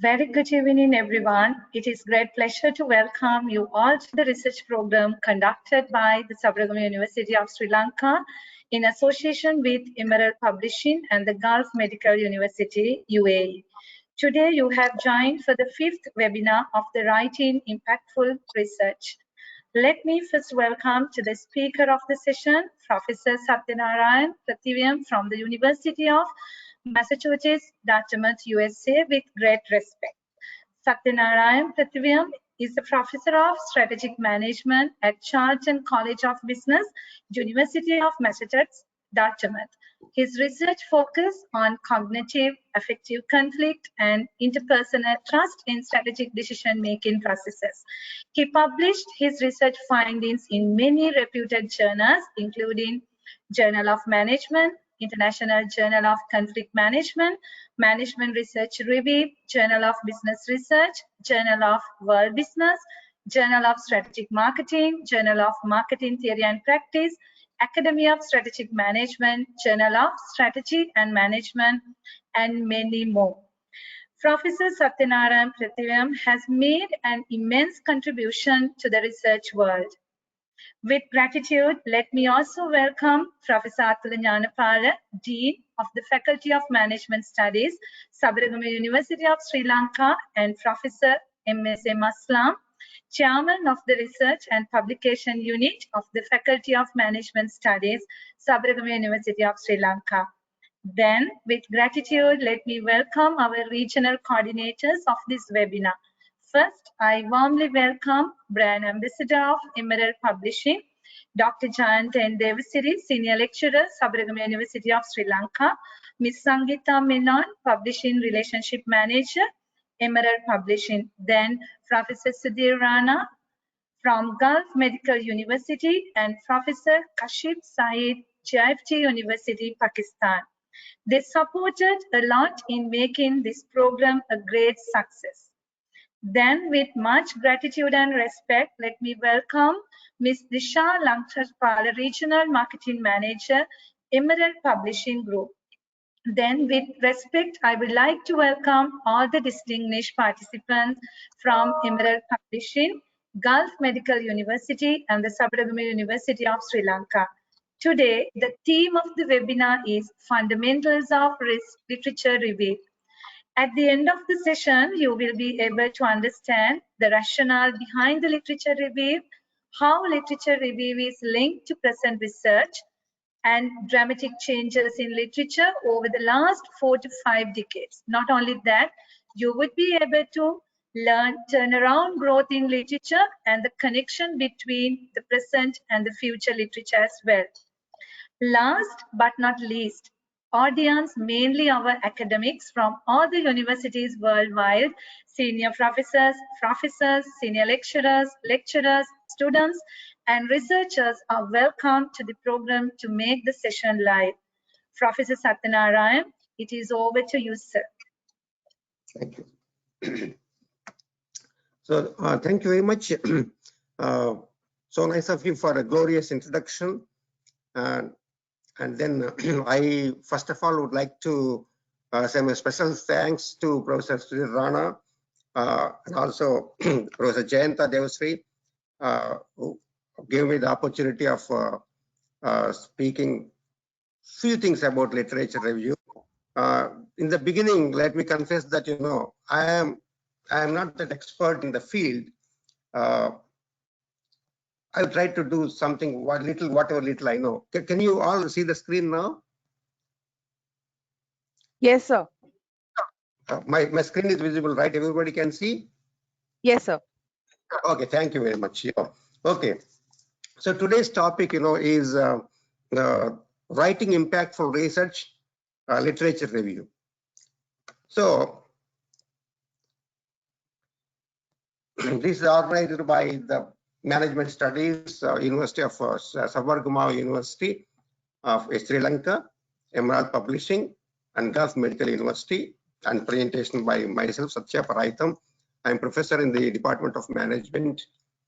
Very good evening, everyone. It is great pleasure to welcome you all to the research program conducted by the Sabaragama University of Sri Lanka in association with Emerald Publishing and the Gulf Medical University, UAE. Today, you have joined for the 5th webinar of the Writing Impactful Research. Let me first welcome to the speaker of the session, Professor Satyanarayan Prathivyam from the University of Massachusetts, Dartmouth, USA, with great respect. Satyanarayan Prathivyam is a professor of strategic management at Charlton College of Business, University of Massachusetts, Dartmouth. His research focuses on cognitive, affective conflict, and interpersonal trust in strategic decision-making processes. He published his research findings in many reputed journals, including Journal of Management, International Journal of Conflict Management, Management Research Review, Journal of Business Research, Journal of World Business, Journal of Strategic Marketing, Journal of Marketing Theory and Practice, Academy of Strategic Management, Journal of Strategy and Management, and many more. Professor Satyanarayan Prathivyam has made an immense contribution to the research world. With gratitude, let me also welcome Professor Athula Nyanapala, Dean of the Faculty of Management Studies, Sabaragama University of Sri Lanka, and Professor M.S.A. Maslam, Chairman of the Research and Publication Unit of the Faculty of Management Studies, Sabaragama University of Sri Lanka. Then, with gratitude, let me welcome our regional coordinators of this webinar. First, I warmly welcome Brand Ambassador of Emerald Publishing, Dr. Jayanta N. Devasiri, Senior Lecturer, Sabaragama University of Sri Lanka, Ms. Sangeeta Menon, Publishing Relationship Manager, Emerald Publishing. Then, Professor Sudhir Rana from Gulf Medical University and Professor Kashif Saeed, JFT University, Pakistan. They supported a lot in making this program a great success. Then, with much gratitude and respect, let me welcome Ms. Disha Langcharpala, Regional Marketing Manager, Emerald Publishing Group. Then, with respect, I would like to welcome all the distinguished participants from Emerald Publishing, Gulf Medical University, and the Sabaragama University of Sri Lanka. Today, the theme of the webinar is Fundamentals of Literature Review. At the end of the session, you will be able to understand the rationale behind the literature review, how literature review is linked to present research, and dramatic changes in literature over the last 4 to 5 decades. Not only that, you would be able to learn turnaround growth in literature and the connection between the present and the future literature as well. Last but not least, audience, mainly our academics from all the universities worldwide, senior professors, senior lecturers, students, and researchers are welcome to the program to make the session live. Professor Satyanarayan, it is over to you, sir. Thank you. So, thank you very much. So nice of you for a glorious introduction. And then I, first of all, would like to say my special thanks to Professor Sudhir Rana and also Professor Jayanta Devasiri, who gave me the opportunity of speaking few things about literature review. In the beginning, let me confess that, you know, I am not that expert in the field. I'll try to do something whatever little I know. Can you all see the screen now? Yes, sir. My screen is visible, right? Everybody can see? Yes, sir. Okay, thank you very much. Yeah. Okay, so today's topic, you know, is writing impactful research, literature review. So this is organized by the Management Studies, University of Sabaragama University of Sri Lanka, Emerald Publishing, and Gulf Medical University, and presentation by myself, Satya Paraitam. I'm professor in the Department of Management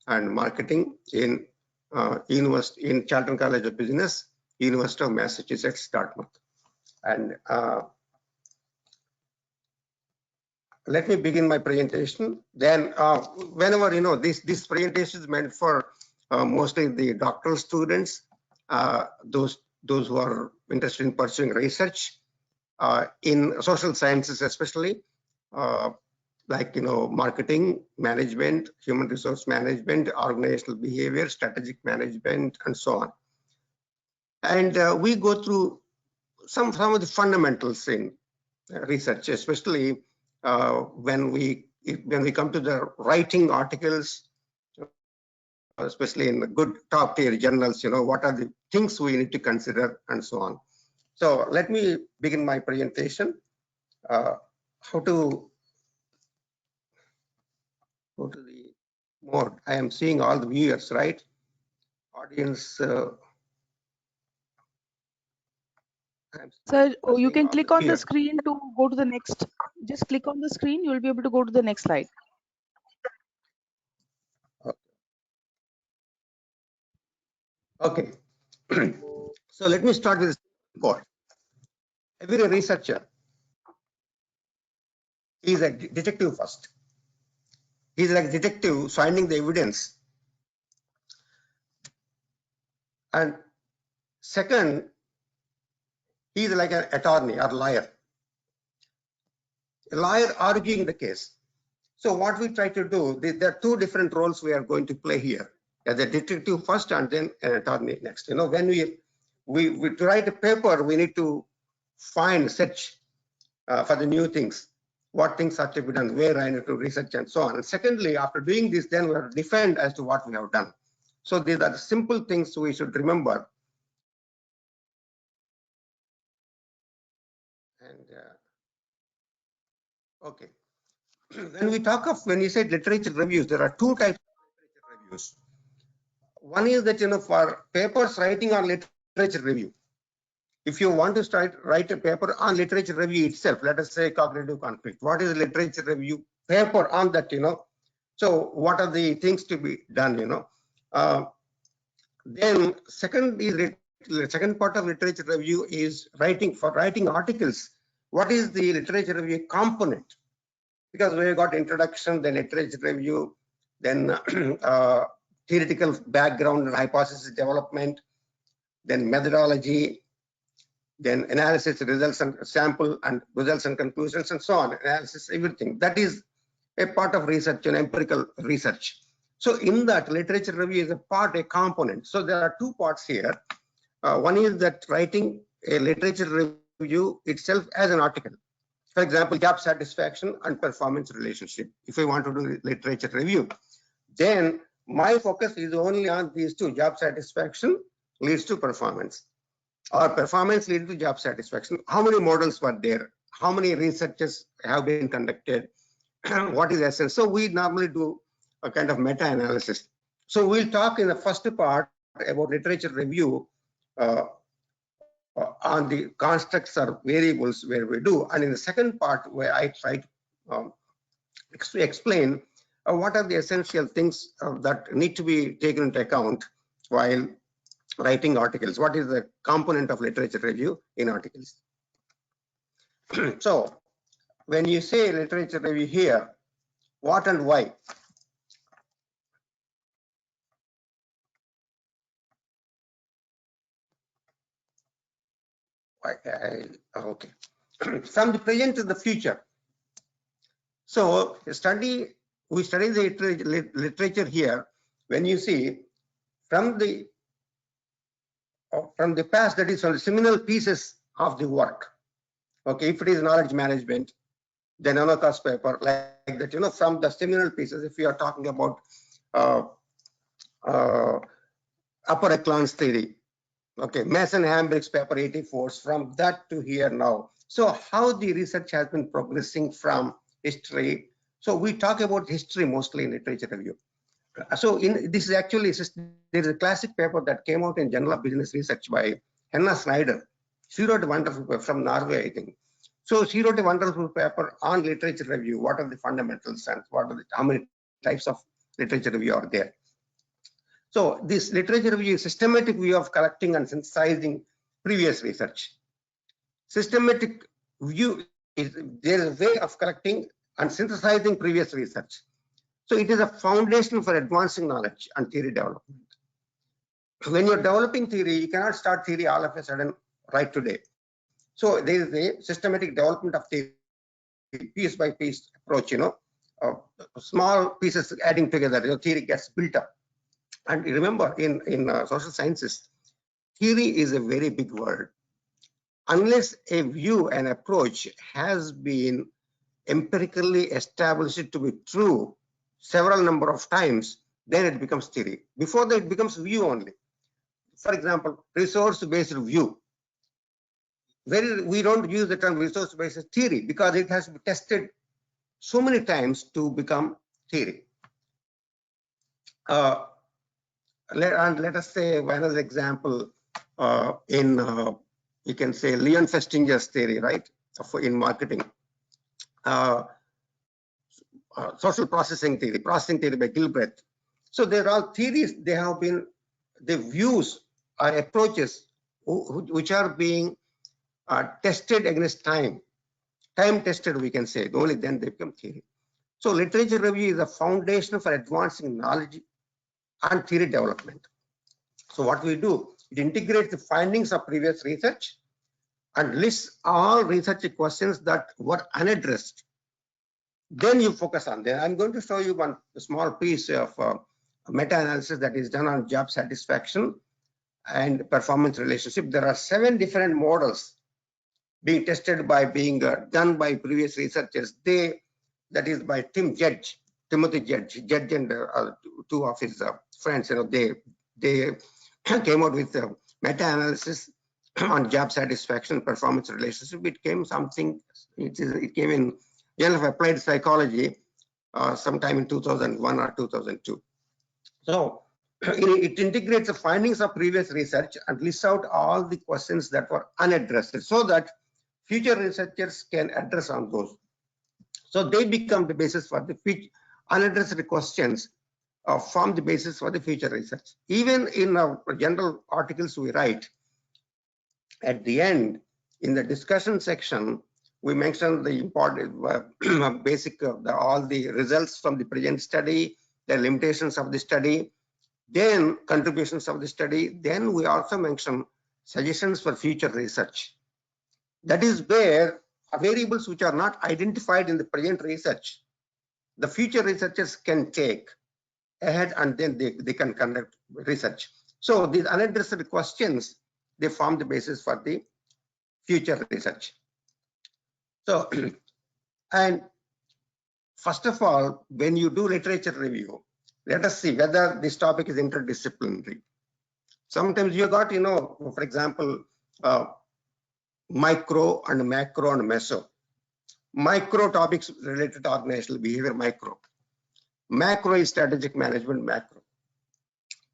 and Marketing in Charlton College of Business, University of Massachusetts, Dartmouth. And let me begin my presentation. Then whenever, this presentation is meant for mostly the doctoral students, those who are interested in pursuing research in social sciences, especially like marketing management, human resource management, organizational behavior, strategic management, and so on. And we go through some of the fundamentals in research, especially when we come to the writing articles, especially in the good top tier journals. What are the things we need to consider, and so on. So let me begin my presentation. How to go to the mode. I am seeing all the viewers, right? Audience. Sir, you can click on the screen to go to the next. Just click on the screen, you will be able to go to the next slide. Okay. So let me start with this report. Every researcher is a detective first. He's like a detective finding the evidence. And second, he's like an attorney or lawyer. A lawyer arguing the case. So what we try to do, there are two different roles we are going to play here. As a detective first and then an attorney next. When we write a paper, we need to search for the new things. What things are to be done, where I need to research, and so on. And secondly, after doing this, then we have to defend as to what we have done. So these are the simple things we should remember. And okay, when you say literature reviews, there are two types of literature reviews. One is that for papers writing on literature review. If you want to write a paper on literature review itself, let us say cognitive conflict. What is literature review paper on that? So what are the things to be done? Then the second part of literature review is writing articles. What is the literature review component? Because we have got introduction, then literature review, then theoretical background and hypothesis development, then methodology, then analysis, results and sample and results and conclusions, and so on, analysis, everything. That is a part of research and empirical research. So in that, literature review is a component. So there are two parts here. One is that writing a literature review itself as an article. For example, job satisfaction and performance relationship. If I want to do literature review, then my focus is only on these two: job satisfaction leads to performance, or performance leads to job satisfaction. How many models were there? How many researches have been conducted? What is essence? So we normally do a kind of meta-analysis. So we'll talk in the first part about literature review on the constructs or variables where we do, and in the second part where I try to explain what are the essential things that need to be taken into account while writing articles. What is the component of literature review in articles? So when you say literature review here, what and why? Okay. From the present to the future. So we study the literature here. When you see from the past, that is from the seminal pieces of the work. Okay, if it is knowledge management, then Anoka's paper, like that, from the seminal pieces, if you are talking about upper echelons theory, okay, Mason-Hambrick's paper 84, from that to here now. So how the research has been progressing from history. So we talk about history mostly in literature review. So this is actually, there is a classic paper that came out in Journal of Business Research by Henna Snyder. She wrote a wonderful paper from Norway, I think. So she wrote a wonderful paper on literature review. What are the fundamentals and how many types of literature review are there? So this literature review is a systematic view of collecting and synthesizing previous research. Systematic view is there is a way of collecting and synthesizing previous research. So it is a foundation for advancing knowledge and theory development. When you're developing theory, you cannot start theory all of a sudden right today. So there is a systematic development of theory, piece by piece approach, small pieces adding together, theory gets built up. And remember, in social sciences, theory is a very big word. Unless a view and approach has been empirically established to be true several number of times, then it becomes theory. Before that, it becomes view only. For example, resource-based view. We don't use the term resource-based theory because it has been tested so many times to become theory. Let us say another example you can say Leon Festinger's theory, right, in marketing. Social processing theory by Gilbreth. So they're all theories. They have been the views or approaches which are being tested against time tested, we can say. Only then they become theory. So literature review is a foundation for advancing knowledge and theory development. So what we do, it integrates the findings of previous research and lists all research questions that were unaddressed. Then you focus on them. I'm going to show you one small piece of meta-analysis that is done on job satisfaction and performance relationship. There are 7 different models being tested by done by previous researchers. That is by Timothy Judge and 2 of his friends. They came out with meta-analysis on job satisfaction performance relationship. It came in Journal of Applied Psychology sometime in 2001 or 2002. So it integrates the findings of previous research and lists out all the questions that were unaddressed so that future researchers can address on those. So they become the basis for the unaddressed questions form the basis for the future research. Even in our general articles we write, at the end, in the discussion section, we mention the important basic all the results from the present study, the limitations of the study, then contributions of the study. Then we also mention suggestions for future research. That is where variables which are not identified in the present research, the future researchers can take ahead and then they can conduct research. So these unaddressed questions, they form the basis for the future research. So, and first of all, when you do literature review, let us see whether this topic is interdisciplinary. Sometimes you got, for example, micro and macro and meso. Micro topics related to organizational behavior, micro. Macro is strategic management, macro.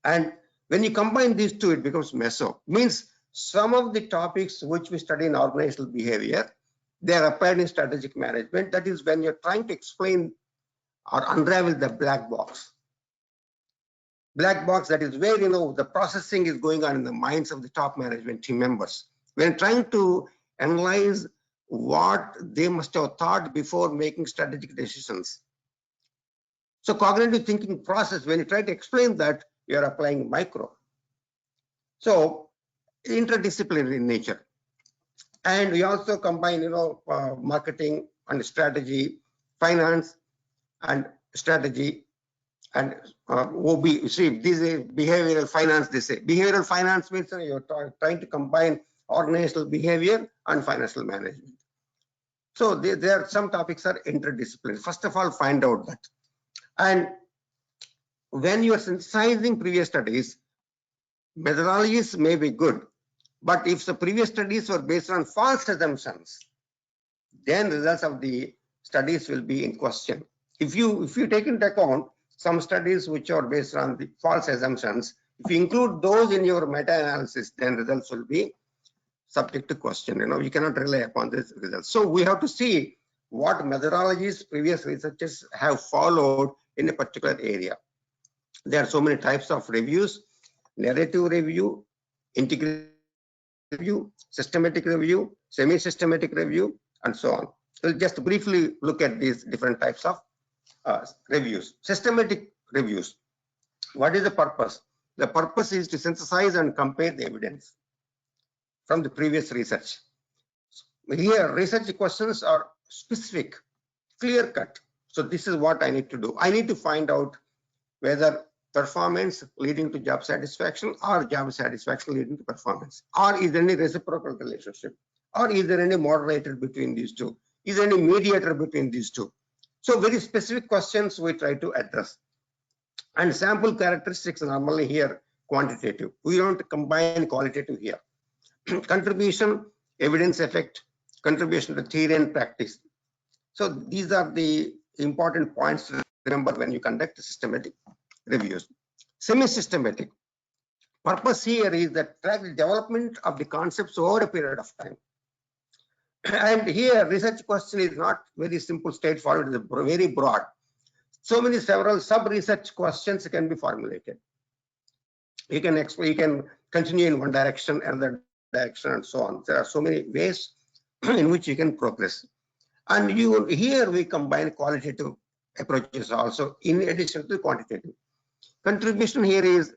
And when you combine these two, it becomes meso. Means some of the topics which we study in organizational behavior, they are applied in strategic management. That is when you're trying to explain or unravel the black box. Black box, that is where the processing is going on in the minds of the top management team members. When trying to analyze what they must have thought before making strategic decisions. So cognitive thinking process, when you try to explain that, you are applying micro. So interdisciplinary in nature. And we also combine, marketing and strategy, finance and strategy, and OB. See, this is behavioral finance. They say behavioral finance means you're trying to combine organizational behavior and financial management. So there are some topics are interdisciplinary. First of all, find out that. And when you are synthesizing previous studies, methodologies may be good, but if the previous studies were based on false assumptions, then results of the studies will be in question. If you take into account some studies which are based on the false assumptions, if you include those in your meta-analysis, then results will be subject to question. You cannot rely upon these results. So we have to see what methodologies previous researchers have followed in a particular area. There are so many types of reviews: narrative review, integrative review, systematic review, semi-systematic review, and so on. We'll just briefly look at these different types of reviews. Systematic reviews. What is the purpose? The purpose is to synthesize and compare the evidence from the previous research. Here, research questions are specific, clear-cut. So this is what I need to do. I need to find out whether performance leading to job satisfaction or job satisfaction leading to performance, or is there any reciprocal relationship, or is there any moderator between these two, is there any mediator between these two. So very specific questions we try to address. And sample characteristics normally here quantitative. We don't combine qualitative here. Contribution, evidence effect, contribution to theory and practice. So these are the important points to remember when you conduct systematic reviews. Semi-systematic. Purpose here is that track the development of the concepts over a period of time. And here research question is not very simple, straightforward, it is very broad. So many several sub-research questions can be formulated. You can explain, you can continue in one direction, another direction, and so on. There are so many ways in which you can progress. And here we combine qualitative approaches also in addition to quantitative. Contribution here is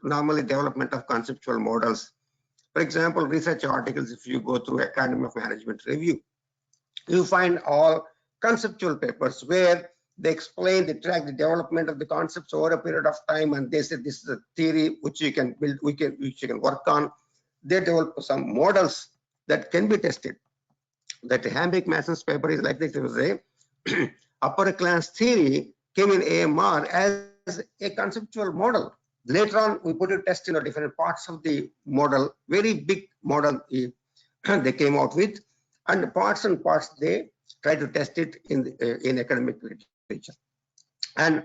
normally development of conceptual models. For example, research articles, if you go through Academy of Management review, you find all conceptual papers where they explain, they track the development of the concepts over a period of time, and they say this is a theory which you can build, which you can work on. They develop some models that can be tested. That Hambrick-Masson's paper is like this. It was a upper class theory came in AMR as a conceptual model. Later on, we put a test in different parts of the model, very big model they came out with, and parts they try to test it in academic literature. And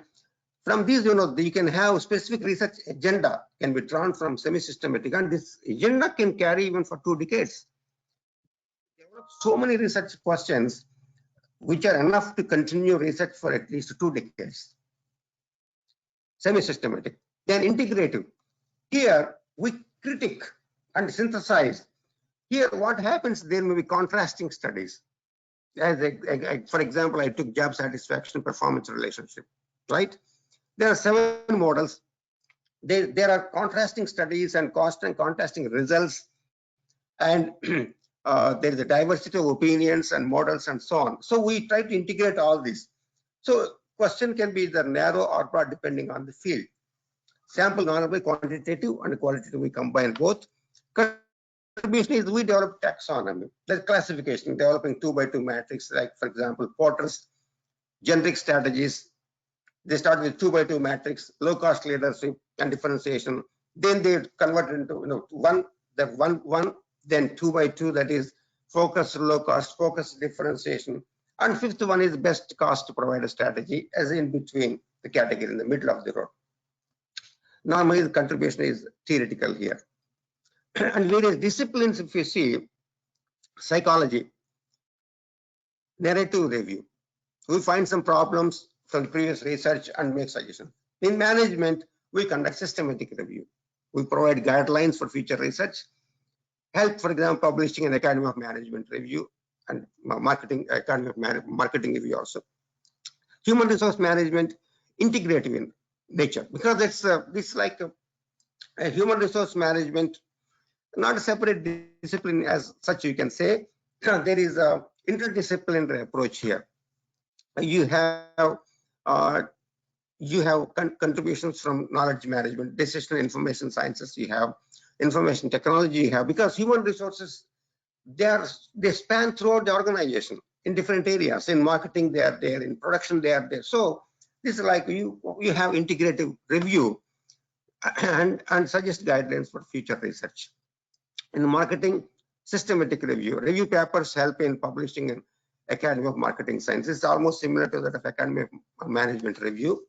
from these, you can have specific research agenda can be drawn from semi-systematic, and this agenda can carry even for 2 decades. So many research questions which are enough to continue research for at least 2 decades. Semi-systematic. Then integrative. Here we critique and synthesize. Here what happens, there may be contrasting studies. As for example, I took job satisfaction performance relationship, right? There are 7 models. There are contrasting studies and contrasting results, and there is a diversity of opinions and models and so on. So we try to integrate all this. So question can be either narrow or broad depending on the field. Sample normally quantitative and qualitative, we combine both. Contribution is we develop taxonomy, the classification, developing 2x2 matrix, like for example, Porter's generic strategies. They start with 2x2 matrix, low cost leadership and differentiation. Then they convert into one, then 2x2, that is focus, low cost, focus, differentiation. And 5th one is best cost provider strategy, as in between the category in the middle of the road. Normally the contribution is theoretical here. And various disciplines, if you see, psychology, narrative review. We find some problems from previous research and make suggestions. In management, we conduct systematic review. We provide guidelines for future research, help, for example, publishing an Academy of Management review and marketing, Academy of Marketing review also. Human resource management, integrative in nature, because it's this like a human resource management, not a separate discipline as such, you can say. There is a interdisciplinary approach here. You have contributions from knowledge management, decision information sciences, you have information technology, you have, because human resources, they span throughout the organization in different areas. In marketing, they are there, in production, they are there. So this is like you have integrative review and suggest guidelines for future research. In marketing, systematic review papers help in publishing an Academy of Marketing Sciences. It's almost similar to that of Academy of Management review.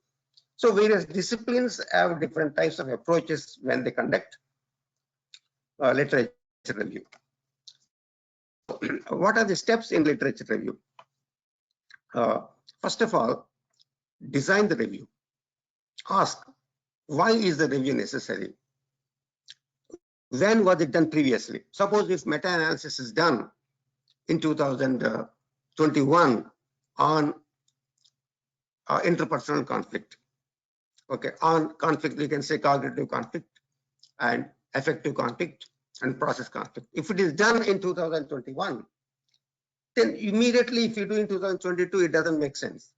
So various disciplines have different types of approaches when they conduct literature review. What are the steps in literature review? First of all, design the review. Ask, why is the review necessary? When was it done previously? Suppose if meta-analysis is done in 2000, 2021 on interpersonal conflict. Okay, on conflict, you can say cognitive conflict and affective conflict and process conflict. If it is done in 2021, then immediately if you do in 2022, it doesn't make sense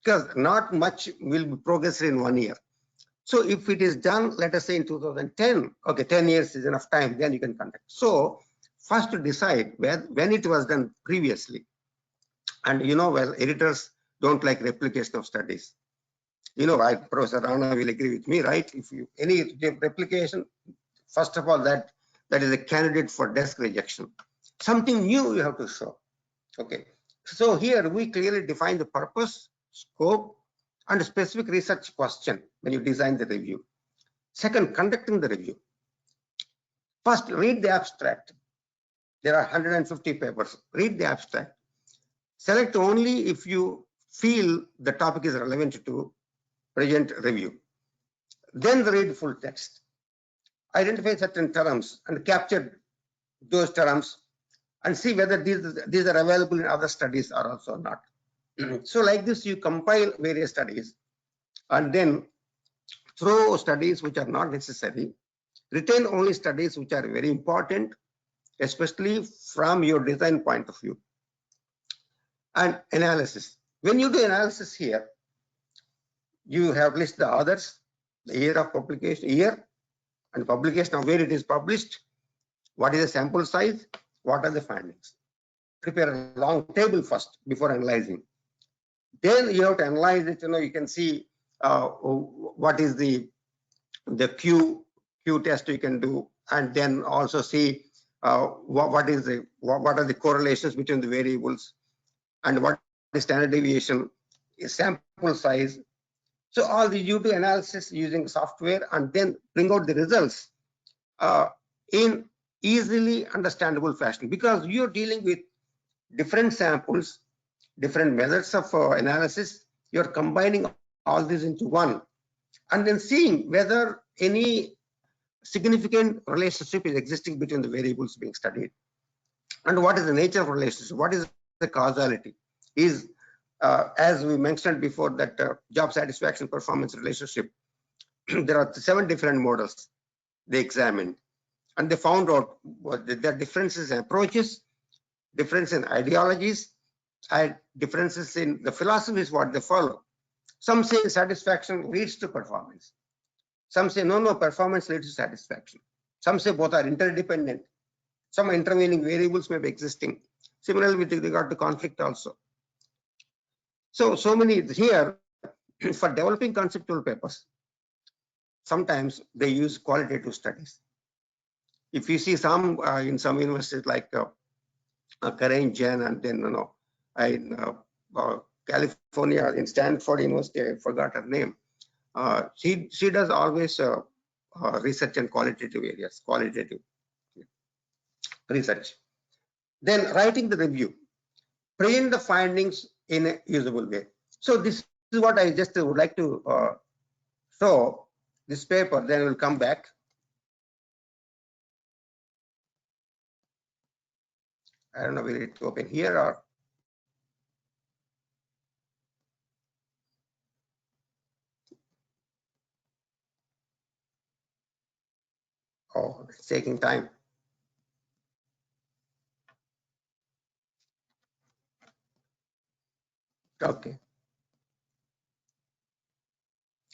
because not much will be progressed in 1 year. So if it is done, let us say in 2010, okay, 10 years is enough time, then you can conduct. So first to decide when it was done previously. And you know, well, editors don't like replication of studies. You know, Professor Rana will agree with me, right? If you any replication, first of all, that is a candidate for desk rejection. Something new you have to show. Okay. So here we clearly define the purpose, scope, and a specific research question when you design the review. Second, conducting the review. First, read the abstract. There are 150 papers. Read the abstract. Select only if you feel the topic is relevant to present review. Then read full text. Identify certain terms and capture those terms and see whether these are available in other studies or also not. So like this, you compile various studies and then throw studies which are not necessary, retain only studies which are very important, especially from your design point of view. And analysis. When you do analysis here, you have list the authors, the year of publication, year and publication of where it is published, what is the sample size, what are the findings. Prepare a long table first before analyzing. Then you have to analyze it. You know, you can see what is the Q test you can do, and then also see what are the correlations between the variables, and what is standard deviation, sample size. So all the you do analysis using software and then bring out the results in easily understandable fashion, because you're dealing with different samples, different methods of analysis. You're combining all this into one and then seeing whether any significant relationship is existing between the variables being studied, and what is the nature of relationship, what is the causality. Is as we mentioned before, that job satisfaction performance relationship, there are 7 different models they examined, and they found out there are differences in approaches, difference in ideologies, and differences in the philosophies what they follow. Some say satisfaction leads to performance. Some say no, performance leads to satisfaction. Some say both are interdependent. Some intervening variables may be existing. Similarly with regard to conflict also. So many here for developing conceptual papers, sometimes they use qualitative studies. If you see some in some universities like Karen Jen, and then in California in Stanford University, I forgot her name. She does always research in qualitative areas, qualitative research. Then writing the review, present the findings in a usable way. So this is what I just would like to show this paper. Then we'll come back. I don't know whether it's open here or. Oh, it's taking time. Okay.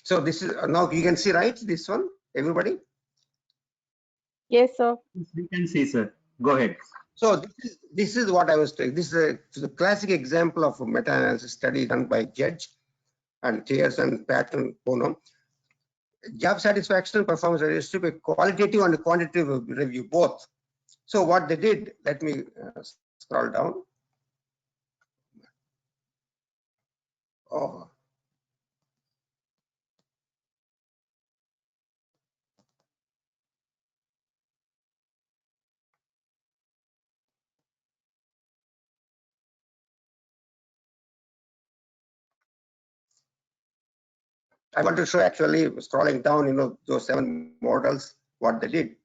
So this is now you can see, right? This one, everybody? Yes, sir. We can see, sir. Go ahead. So this is what I was saying. This is a classic example of a meta-analysis study done by Judge and Tears and Patton Bono. Job satisfaction and performance relationship, a qualitative and a quantitative review both. So what they did, let me scroll down. Oh. I want to show actually scrolling down, those 7 models, what they did.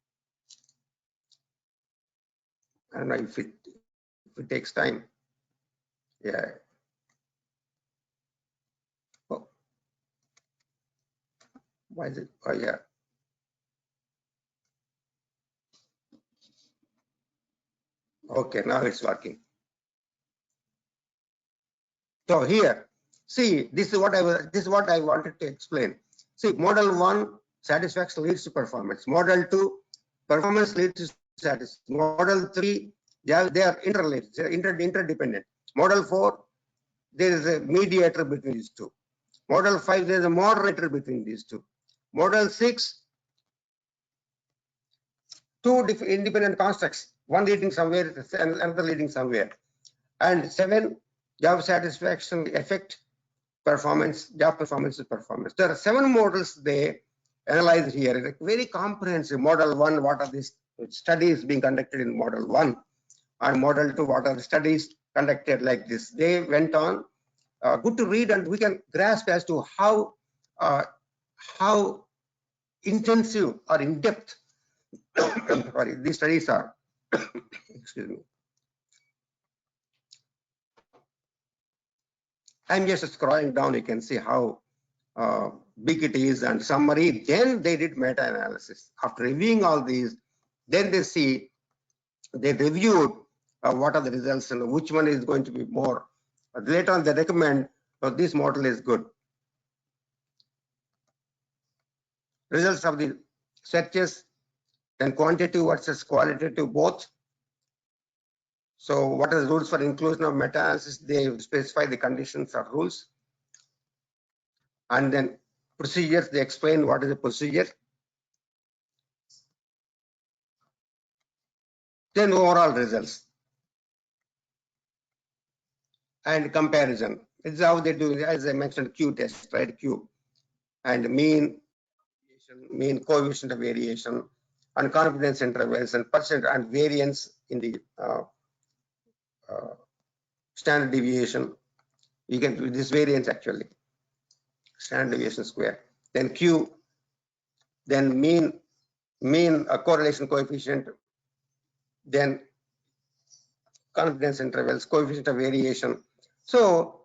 I don't know if it takes time. Yeah. Oh. Why is it? Oh, yeah. Okay, now it's working. So here, see, this is what I wanted to explain. See, model 1, satisfaction leads to performance. Model 2, performance leads to satisfaction. Model 3, they are interrelated, they are interdependent. Model 4, there is a mediator between these two. Model 5, there is a moderator between these two. Model 6, two independent constructs, one leading somewhere and another leading somewhere. And 7, job satisfaction effect performance, job performance is performance. There are 7 models they analyzed here. It's very comprehensive. Model 1, what are these studies being conducted in model 1, and model 2, what are the studies conducted like this. They went on, good to read, and we can grasp as to how intensive or in depth sorry, these studies are. Excuse me. I'm just scrolling down, you can see how big it is and summary. Then they did meta-analysis. After reviewing all these, then they reviewed what are the results and which one is going to be more. Later on, they recommend this model is good. Results of the searches, then quantitative versus qualitative both. So what are the rules for inclusion of meta-analysis? They specify the conditions or rules. And then procedures, they explain what is the procedure. Then overall results and comparison. It's how they do, as I mentioned, Q test, right? Q and mean coefficient of variation and confidence intervals and percent and variance in the standard deviation. You can do this variance actually, standard deviation square. Then Q, then mean correlation coefficient, then confidence intervals, coefficient of variation. So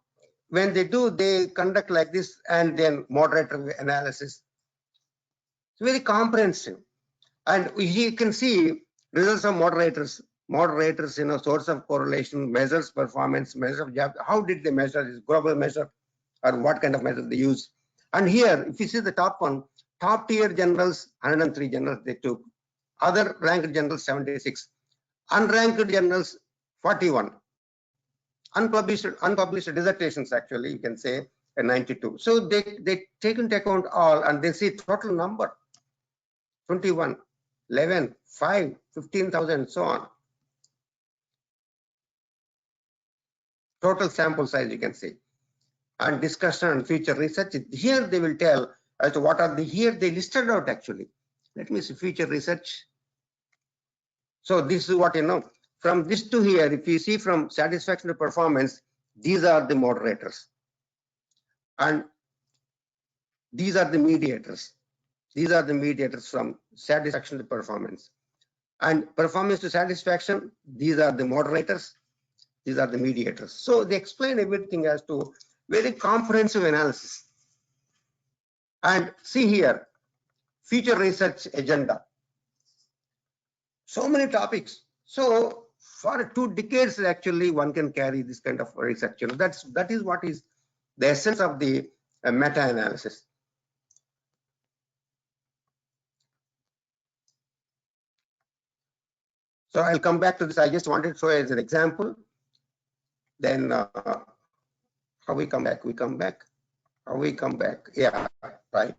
when they do, they conduct like this, and then moderator analysis. It's very comprehensive, and you can see results of moderators. Moderators, source of correlation, measures performance, measure of job. How did they measure this global measure, or what kind of measure they use? And here, if you see the top one, top tier generals, 103 generals they took. Other ranked generals, 76. Unranked generals, 41. Unpublished dissertations, actually, you can say, 92. So they take into account all, and they see total number, 21, 11, 5, 15,000, so on. Total sample size, you can see. And discussion and future research. Here they will tell as to what are the, here they listed out actually. Let me see future research. So this is what, from this to here, if you see from satisfaction to performance, these are the moderators. And these are the mediators. These are the mediators from satisfaction to performance. And performance to satisfaction, these are the moderators. These are the mediators. So they explain everything as to very comprehensive analysis. And see here, future research agenda. So many topics. So for 2 decades, actually, one can carry this kind of research. That is what is the essence of the meta-analysis. So I'll come back to this. I just wanted to show as an example. Then how we come back? We come back. How we come back? Yeah, right.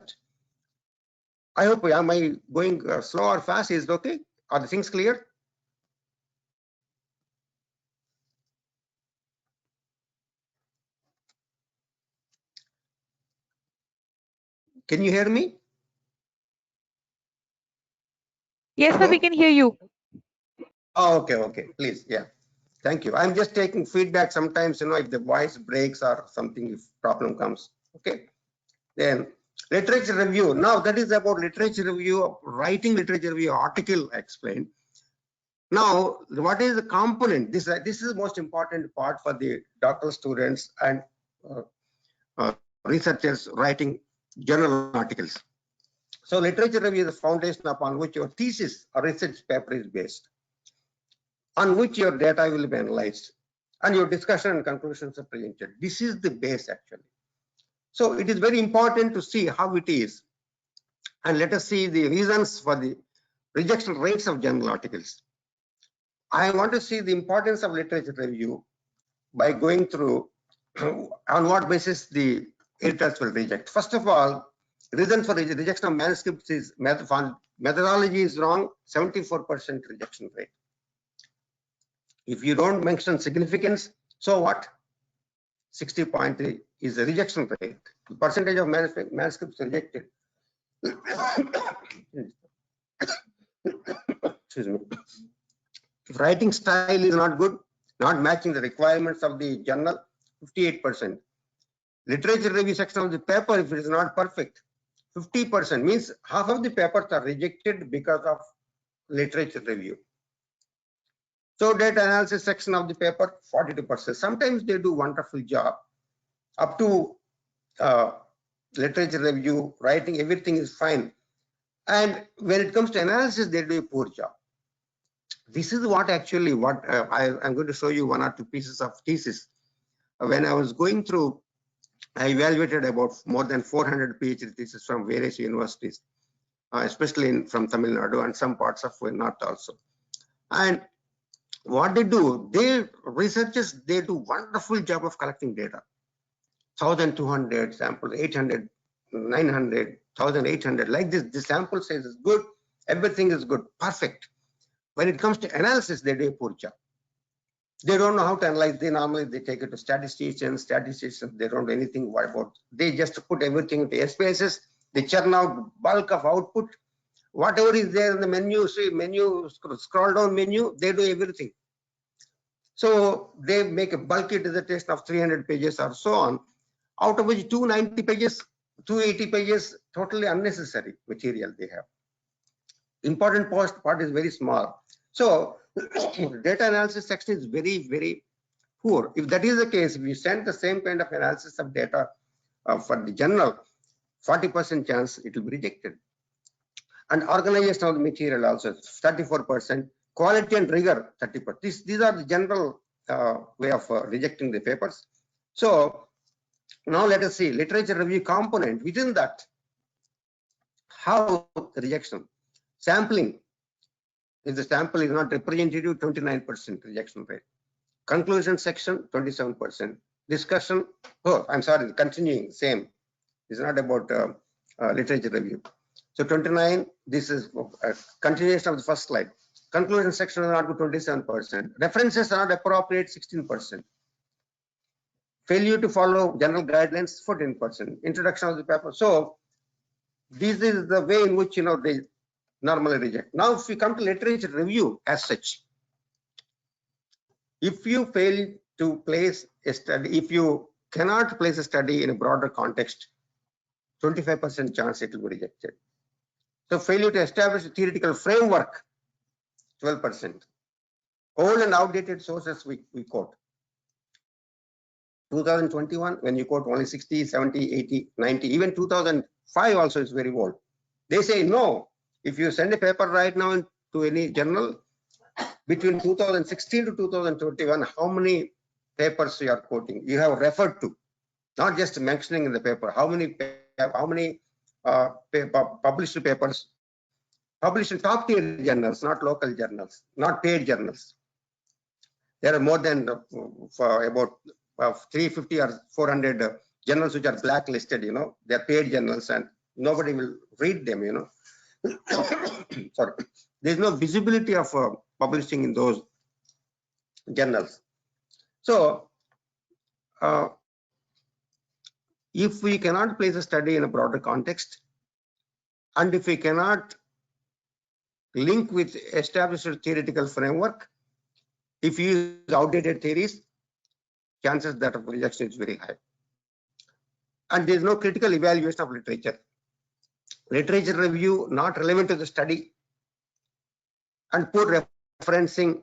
I hope, am I going slow or fast? Is it okay? Are the things clear? Can you hear me? Yes, sir, we can hear you. Oh, okay, please, yeah. Thank you. I'm just taking feedback sometimes, if the voice breaks or something, if problem comes, okay. Then literature review. Now that is about literature review, writing literature review article, I explained. Now, what is the component? This is the most important part for the doctoral students and researchers writing journal articles. So literature review is the foundation upon which your thesis or research paper is based, on which your data will be analyzed and your discussion and conclusions are presented. This is the base actually. So it is very important to see how it is. And let us see the reasons for the rejection rates of journal articles. I want to see the importance of literature review by going through on what basis the editors will reject. First of all, reason for rejection of manuscripts is methodology is wrong, 74% rejection rate. If you don't mention significance, so what? 60.3 is the rejection rate. The percentage of manuscripts rejected. Excuse me. If writing style is not good, not matching the requirements of the journal, 58%. Literature review section of the paper, if it is not perfect, 50%, means half of the papers are rejected because of literature review. So data analysis section of the paper, 42%. Sometimes they do wonderful job. Up to literature review, writing, everything is fine. And when it comes to analysis, they do a poor job. This is what actually I'm going to show you one or two pieces of thesis. When I was going through, I evaluated about more than 400 PhD theses from various universities, especially from Tamil Nadu and some parts of North also. And what they do, researchers, they do wonderful job of collecting data. 1,200 samples, 800, 900, 1,800, like this. The sample size is good, everything is good, perfect. When it comes to analysis, they do a poor job. They don't know how to analyze. They take it to statisticians, they don't know anything about. They just put everything into SPSS. They churn out bulk of output. Whatever is there in the menu, see menu, scroll down menu, they do everything. So they make a bulky dissertation of 300 pages or so on, out of which 290 pages, 280 pages, totally unnecessary material they have. Important part is very small. So data analysis section is very, very poor. If that is the case, if you send the same kind of analysis of data for the journal, 40% chance it will be rejected. And organization of the material also 34%, quality and rigor 30%. These are the general way of rejecting the papers. So now let us see literature review component. Within that, how the rejection sampling. If the sample is not representative, 29% rejection rate. Conclusion section, 27%. Discussion, oh, I'm sorry, continuing, same. It's not about literature review. So 29, this is continuation of the first slide. Conclusion section is not to 27%. References are not appropriate, 16%. Failure to follow general guidelines, 14%. Introduction of the paper. So this is the way in which they normally reject. Now, if we come to literature review as such, if you fail to place a study, if you cannot place a study in a broader context, 25% chance it will be rejected. So failure to establish a theoretical framework, 12%. Old and outdated sources we quote. 2021, when you quote only 60, 70, 80, 90, even 2005 also is very old. They say no. If you send a paper right now to any journal, between 2016 to 2021, how many papers you are quoting? You have referred to, not just mentioning in the paper. How many published papers, published in top tier journals, not local journals, not paid journals. There are more than about 350 or 400 journals which are blacklisted. They are paid journals and nobody will read them. Sorry, there is no visibility of publishing in those journals. So if we cannot place a study in a broader context, and if we cannot link with established theoretical framework, if you use outdated theories, chances that of rejection is very high. And there is no critical evaluation of literature. Literature review not relevant to the study, and poor referencing.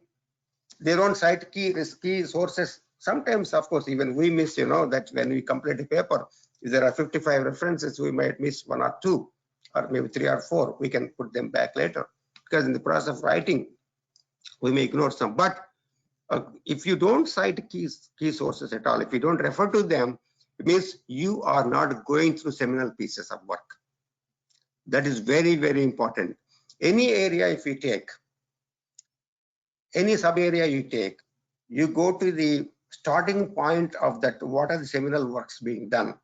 They don't cite key sources. Sometimes, of course, even we miss, that when we complete a paper, if there are 55 references, we might miss 1 or 2, or maybe 3 or 4. We can put them back later, because in the process of writing, we may ignore some. But if you don't cite key sources at all, if you don't refer to them, it means you are not going through seminal pieces of work. That is very, very important. Any area, if you take, any sub area you take, you go to the starting point of that. What are the seminal works being done?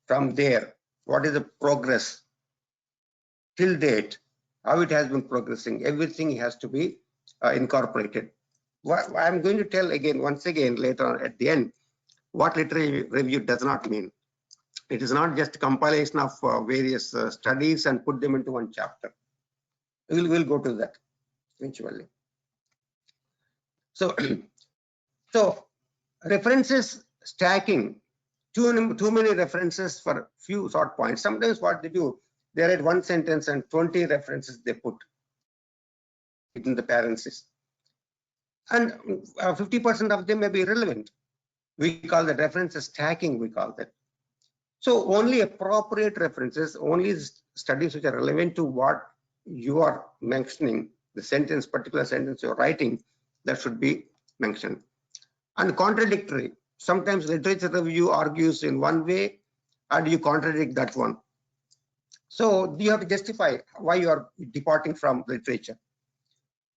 From there, what is the progress till date? How it has been progressing? Everything has to be incorporated. I'm going to tell again, once again, later on at the end, what literary review does not mean. It is not just compilation of various studies and put them into one chapter. We'll go to that eventually. So, references stacking, too many references for few short points. Sometimes what they do, they write one sentence and 20 references they put in the parentheses. And 50% of them may be irrelevant. We call that references stacking, we call that. So only appropriate references, only studies which are relevant to what you are mentioning, the sentence, particular sentence you're writing, that should be mentioned. And contradictory. Sometimes literature review argues in one way and you contradict that one. So you have to justify why you are departing from literature.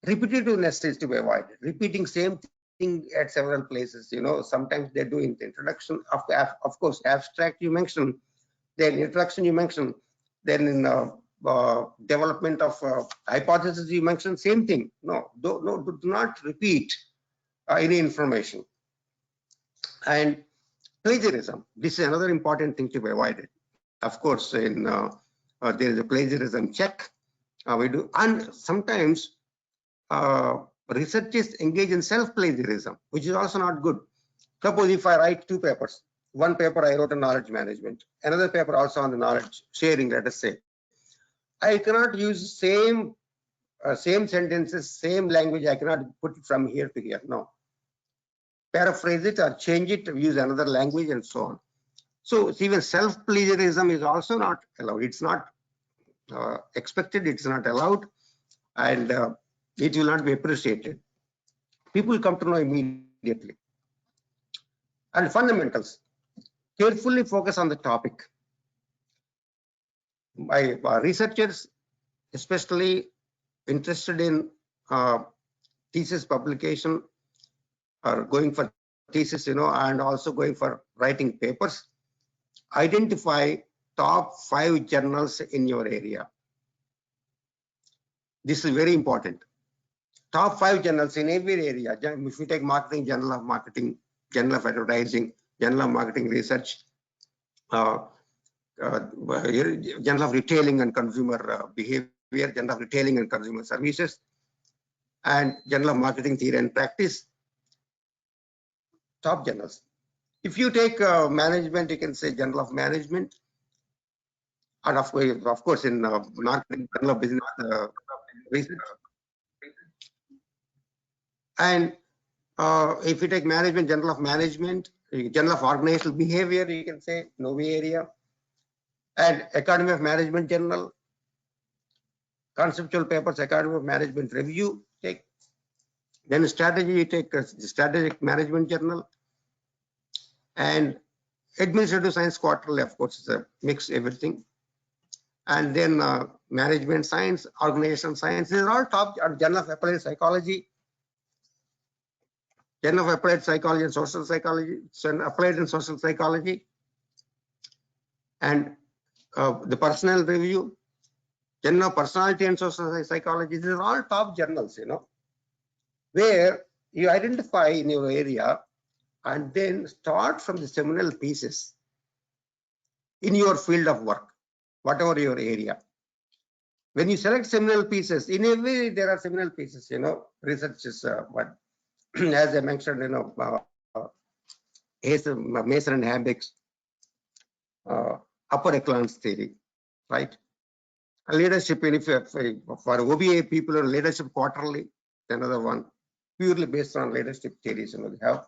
Repetitiveness is to be avoided. Repeating same thing at several places, sometimes they do in the introduction. Of course, abstract you mention, then introduction you mention, then in development of hypothesis you mention, same thing. No, do not repeat any information. And plagiarism, this is another important thing to be avoided. Of course, in there is a plagiarism check we do, and sometimes researchers engage in self-plagiarism, which is also not good. Suppose if I write 2 papers, one paper I wrote on knowledge management, another paper also on the knowledge sharing, let us say. I cannot use same sentences, same language. I cannot put it from here to here. No. Paraphrase it or change it, use another language and so on. So even self-plagiarism is also not allowed. It's not expected, it's not allowed, and it will not be appreciated. People come to know immediately. And fundamentals, carefully focus on the topic. My researchers, especially interested in thesis publication, are going for thesis, and also going for writing papers. Identify top 5 journals in your area. This is very important. Top 5 journals in every area. If you take marketing, Journal of Marketing, Journal of Advertising, Journal of Marketing Research, Journal of Retailing and Consumer Behavior, Journal of Retailing and Consumer Services, and Journal of Marketing Theory and Practice. Top journals. If you take management, you can say Journal of Management, and of course in marketing, Journal of Business Research. And if you take management, Journal of Management, Journal of Organizational Behavior, you can say Novi area, and Academy of Management Journal, conceptual papers, Academy of Management Review, take. Then strategy, you take Strategic Management Journal, and Administrative Science Quarterly, of course, is a mix everything. And then Management Science, Organizational Science, these are all top. Journal of Applied Psychology, Journal of Applied Psychology and Social Psychology, Applied and Social Psychology, and the Personnel Review, Journal of Personality and Social Psychology. These are all top journals, where you identify in your area and then start from the seminal pieces in your field of work, whatever your area. When you select seminal pieces, in every there are seminal pieces, research is what, as I mentioned, Mason and Hambrick's upper echelons theory, right? Leadership, for OBA people, Leadership Quarterly, another one, purely based on leadership theories, they have.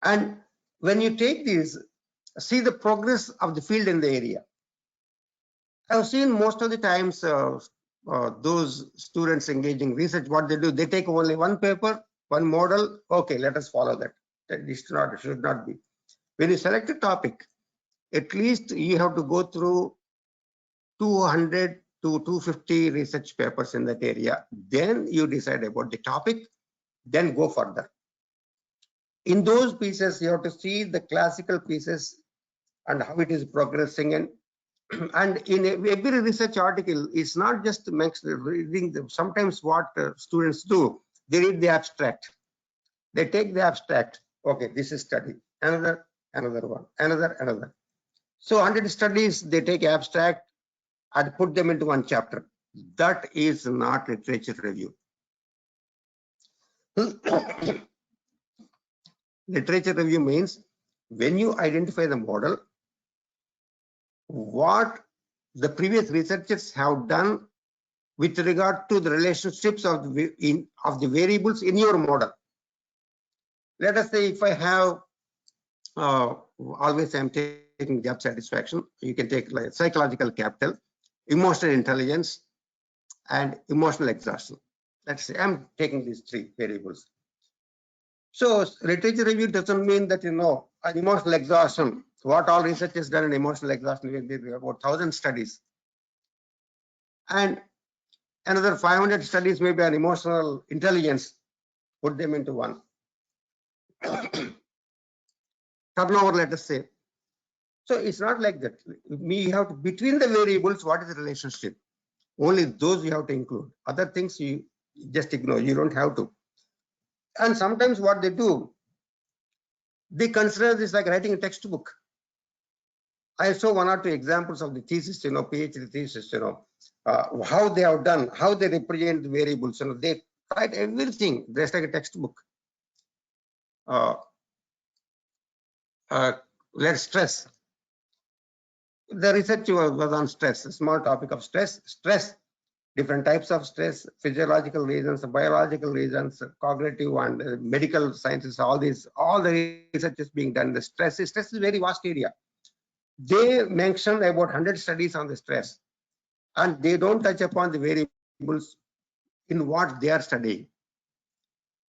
And when you take these, see the progress of the field in the area. I've seen most of the times those students engaging research, what they do, they take only one paper, one model. Okay, let us follow that. This should not be. When you select a topic, at least you have to go through 200 to 250 research papers in that area. Then you decide about the topic, then go further. In those pieces, you have to see the classical pieces and how it is progressing. And in every research article, it's not just reading them. Sometimes what students do, they read the abstract. They take the abstract. Okay, this is study. Another one, another. So 100 studies, they take abstract and put them into one chapter. That is not literature review. Literature review means when you identify the model, what the previous researchers have done with regard to the relationships of the variables in your model. Let us say if I have, always I'm taking job satisfaction, you can take like psychological capital, emotional intelligence, and emotional exhaustion. Let's say I'm taking these three variables. So literature review doesn't mean that, an emotional exhaustion, what all research is done in emotional exhaustion, will be about 1,000 studies. And another 500 studies maybe on emotional intelligence, put them into one. Turnover, let us say. So it's not like that. We have to, between the variables, what is the relationship? Only those you have to include. Other things you just ignore. You don't have to. And sometimes what they do, they consider this like writing a textbook. I saw one or two examples of the thesis, PhD thesis, how they have done, how they represent the variables. They write everything just like a textbook. Let's stress. The research was on stress, a small topic of stress. Stress, different types of stress, physiological reasons, biological reasons, cognitive and medical sciences, all the research is being done. The stress is a very vast area. They mentioned about 100 studies on the stress, and they don't touch upon the variables in what they are studying.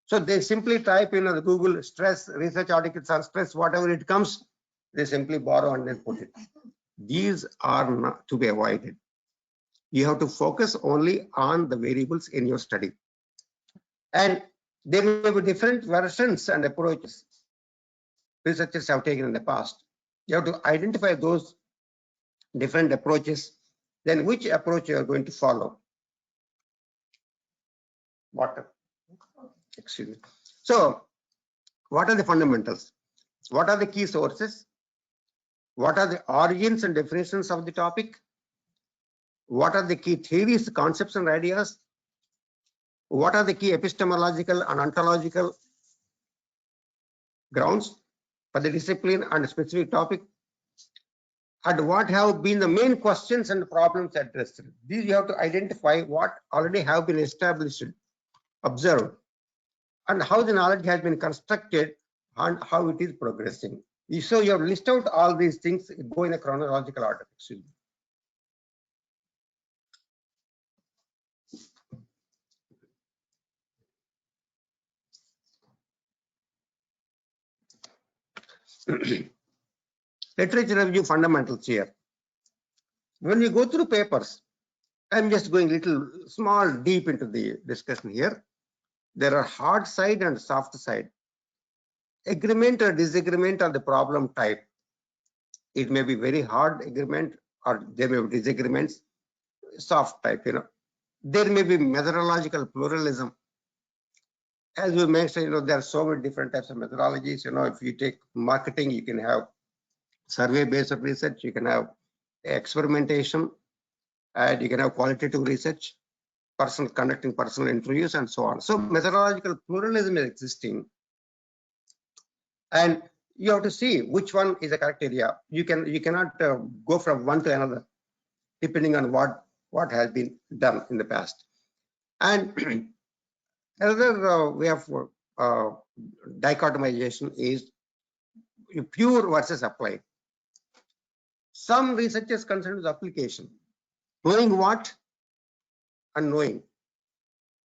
So they simply type in the Google stress, research articles on stress, whatever it comes, they simply borrow and then put it. These are not to be avoided. You have to focus only on the variables in your study. And there may be different versions and approaches researchers have taken in the past. You have to identify those different approaches, then which approach you are going to follow. Excuse me. So what are the fundamentals? What are the key sources? What are the origins and definitions of the topic? What are the key theories, concepts, and ideas? What are the key epistemological and ontological grounds for the discipline and specific topic? And what have been the main questions and problems addressed? These you have to identify what already have been established, observed, and how the knowledge has been constructed and how it is progressing. So you have list out all these things, go in a chronological order. Excuse me. Literature review fundamentals here. When you go through papers, I'm just going little small deep into the discussion here. There are hard side and soft side. Agreement or disagreement on the problem type. It may be very hard agreement or there may be disagreements, soft type, There may be methodological pluralism. As we mentioned, there are so many different types of methodologies. If you take marketing, you can have survey-based research, you can have experimentation, and you can have qualitative research, conducting personal interviews, and so on. So methodological pluralism is existing. And you have to see which one is the correct area. You cannot go from one to another, depending on what has been done in the past. And Another way of dichotomization is pure versus applied. Some researchers consider the application, knowing what and knowing,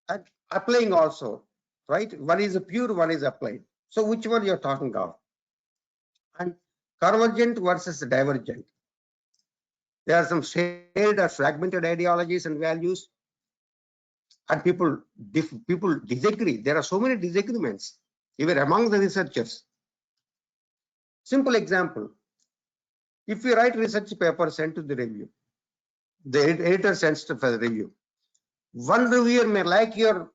and applying also, right? One is a pure, one is applied. So which one you're talking of? And convergent versus divergent. There are some shared or fragmented ideologies and values, and people disagree. There are so many disagreements even among the researchers. Simple example: if you write research paper sent to the review, the editor sends to for the review. One reviewer may like your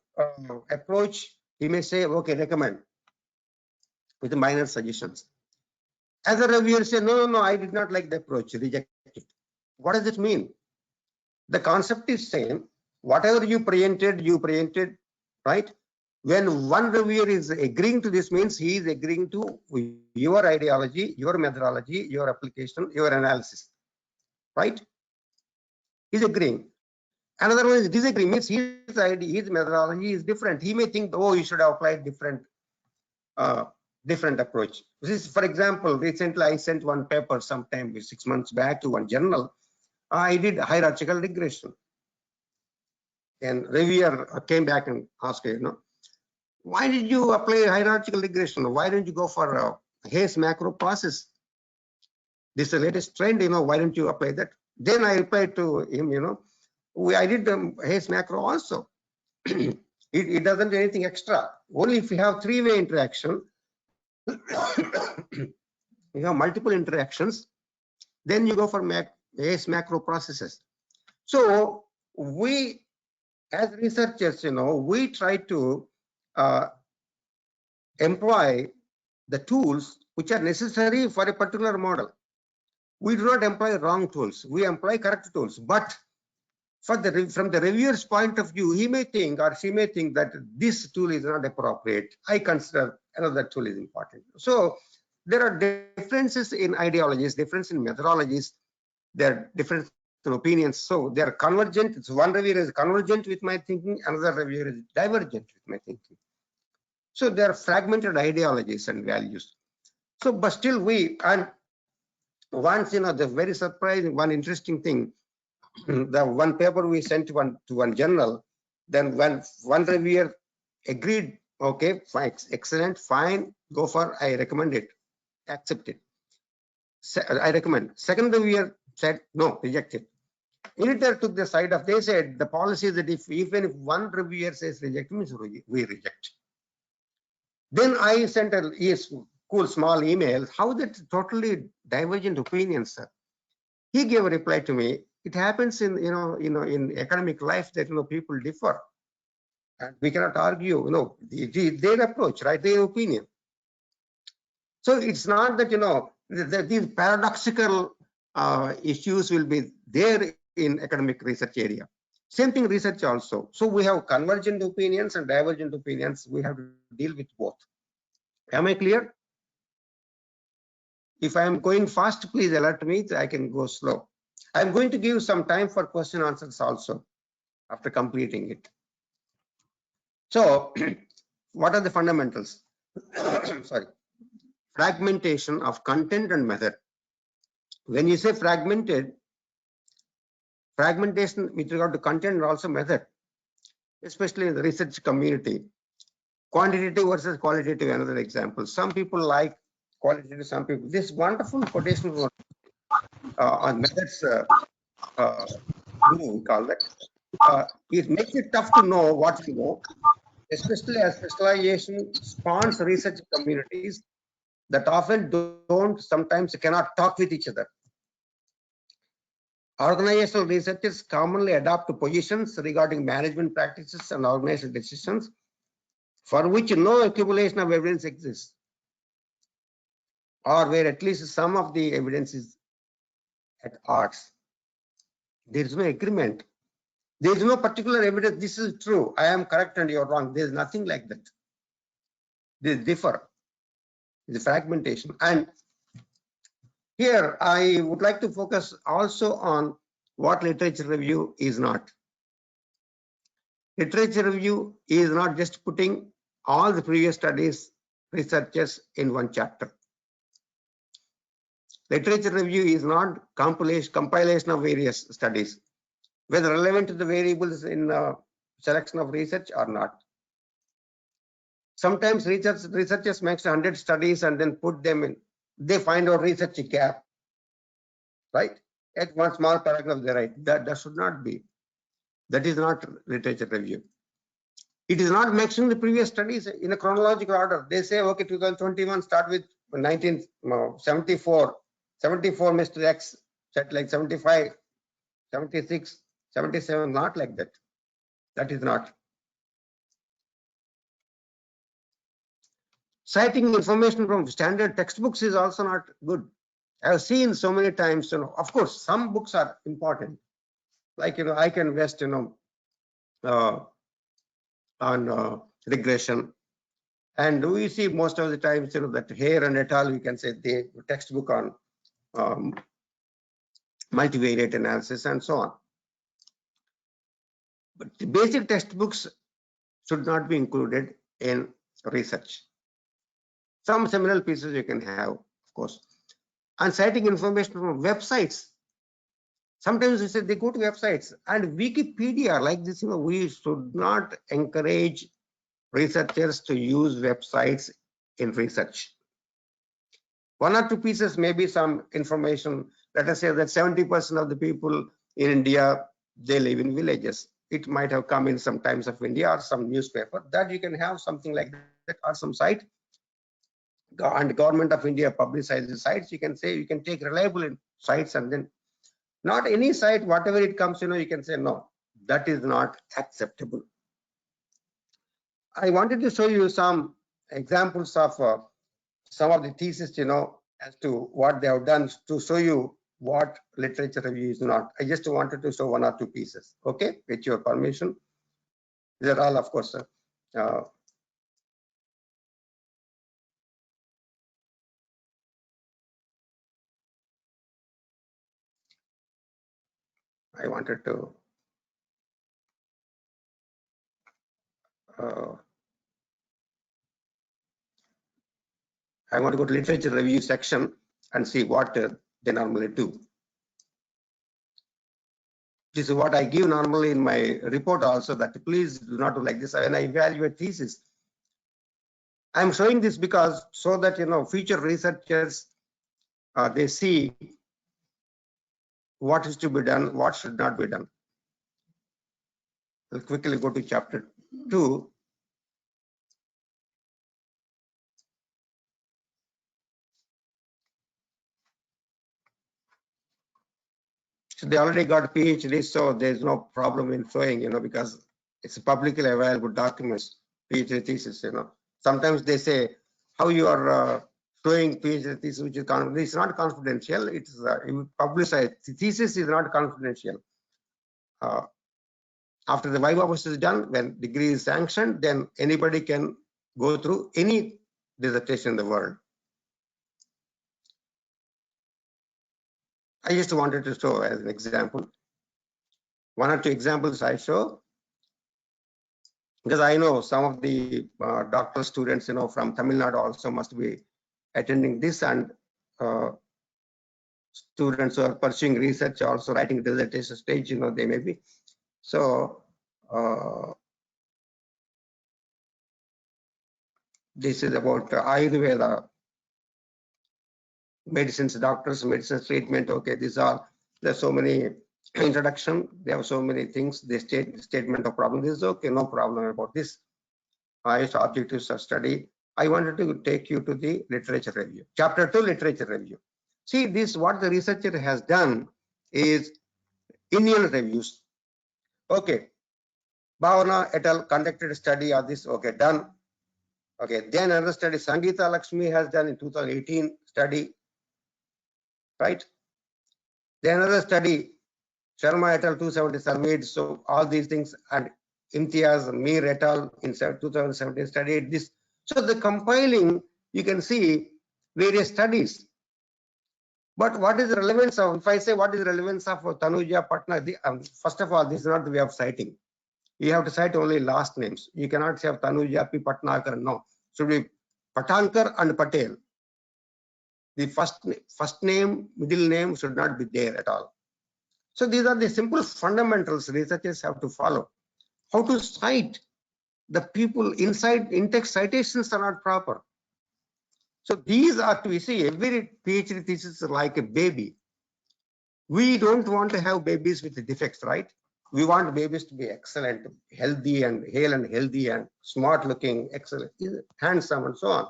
approach. He may say, okay, recommend with minor suggestions. Other reviewer say, no, I did not like the approach, reject it. What does it mean? The concept is same. Whatever you presented, right? When one reviewer is agreeing to this, means he is agreeing to your ideology, your methodology, your application, your analysis, right? He's agreeing. Another one is disagreeing, means his idea, his methodology is different. He may think, oh, you should have applied different approach. This is, for example, recently I sent one paper sometime 6 months back to one journal. I did hierarchical regression. And reviewer came back and asked, why did you apply hierarchical regression? Why don't you go for Hayes macro process? This is the latest trend, why don't you apply that? Then I replied to him, I did Hayes macro also. it doesn't do anything extra. Only if you have three-way interaction, you have multiple interactions, then you go for Hayes macro processes. So we, as researchers, we try to employ the tools which are necessary for a particular model. We do not employ wrong tools. We employ correct tools. But from the reviewer's point of view, he may think or she may think that this tool is not appropriate. I consider another tool is important. So there are differences in ideologies, difference in methodologies, there are different opinions. So they are convergent. So one reviewer is convergent with my thinking, another reviewer is divergent with my thinking. So there are fragmented ideologies and values. So, but still and once, the very surprising, one interesting thing, the one paper we sent to one journal, then when one reviewer agreed, okay, fine, excellent, fine, go for, I recommend it, accept it. I recommend. Second reviewer said, no, reject it. Editor took the side of, they said the policy is that even if one reviewer says reject, means we reject. Then I sent a cool small email. How that totally divergent opinions, sir. He gave a reply to me. It happens in in academic life that people differ, and we cannot argue. Their approach, right? Their opinion. So it's not that these paradoxical issues will be there in academic research area. Same thing research also. So we have convergent opinions and divergent opinions. We have to deal with both. Am I clear? If I am going fast, please alert me. I can go slow. I'm going to give some time for question answers also after completing it. So what are the fundamentals? Sorry. Fragmentation of content and method. When you say fragmentation with regard to content and also method, especially in the research community, quantitative versus qualitative, another example. Some people like qualitative, some people. This wonderful quotation on methods, we call that. It makes it tough to know what to know, especially as specialization spawns research communities that often sometimes cannot talk with each other. Organizational researchers commonly adopt positions regarding management practices and organizational decisions for which no accumulation of evidence exists, or where at least some of the evidence is at odds. There is no agreement. There is no particular evidence. This is true. I am correct and you are wrong. There is nothing like that. They differ. The fragmentation. And here I would like to focus also on what literature review is not. Literature review is not just putting all the previous studies, researchers in one chapter. Literature review is not compilation of various studies, whether relevant to the variables in selection of research or not. Sometimes researchers make 100 studies and then put them in. They find out research gap, right? At one small paragraph they write. That should not be. That is not literature review. It is not mentioning the previous studies in a chronological order. They say, okay, 2021 start with 1974. 74 Mr. X, set like 75, 76, 77, not like that. That is not. Citing information from standard textbooks is also not good. I have seen so many times, of course, some books are important. Like, I can invest, on regression. And we see most of the times, that Hare and et al., we can say the textbook on multivariate analysis and so on. But the basic textbooks should not be included in research. Some seminal pieces you can have, of course. And citing information from websites. Sometimes we say they go to websites and Wikipedia like this, we should not encourage researchers to use websites in research. One or two pieces, maybe some information. Let us say that 70% of the people in India, they live in villages. It might have come in some Times of India or some newspaper, that you can have something like that, or some site. And Government of India publicizes sites. You can say, you can take reliable sites, and then not any site, whatever it comes, you can say no, that is not acceptable. I wanted to show you some examples of some of the thesis, as to what they have done to show you what literature review is not. I just wanted to show one or two pieces, okay, with your permission. These are all, of course, I wanted to I want to go to literature review section and see what they normally do. This is what I give normally in my report also, that please do not do like this when I evaluate thesis. I'm showing this because so that future researchers they see what is to be done, what should not be done. I'll quickly go to chapter 2. So they already got PhD, so there's no problem in showing, because it's publicly available documents, PhD thesis, Sometimes they say how you are showing PhD thesis, which is it's not confidential. It's publicized. The thesis is not confidential. After the viva voce is done, when degree is sanctioned, then anybody can go through any dissertation in the world. I just wanted to show as an example. One or two examples I show, because I know some of the doctoral students, from Tamil Nadu also must be attending this, and students who are pursuing research, also writing dissertation stage, they may be. So this is about Ayurveda, medicines, doctors, medicine treatment. Okay, these are, there's so many introduction, they have so many things, they statement of problem. This is okay, no problem about this. Highest objectives of study. I wanted to take you to the literature review. Chapter 2, literature review. See, this what the researcher has done is Indian reviews. Okay, Bhavana et al. Conducted a study of this. Okay, done. Okay, then another study Sangeeta Lakshmi has done in 2018 study, right? Then another study Sharma et al. 270 submit. So all these things, and Imtiaz Mir et al. in 2017 studied this. So the compiling, you can see various studies. But what is the relevance of, if I say what is the relevance of Tanuja Patna, first of all, this is not the way of citing. You have to cite only last names. You cannot say Tanuja P. Patnagar. No, should be Patankar and Patel. The first name, middle name should not be there at all. So these are the simple fundamentals researchers have to follow. How to cite the people inside in-text citations are not proper. So these are to see every PhD thesis is like a baby. We don't want to have babies with defects, right? We want babies to be excellent, healthy and hale and healthy and smart looking, excellent, handsome and so on.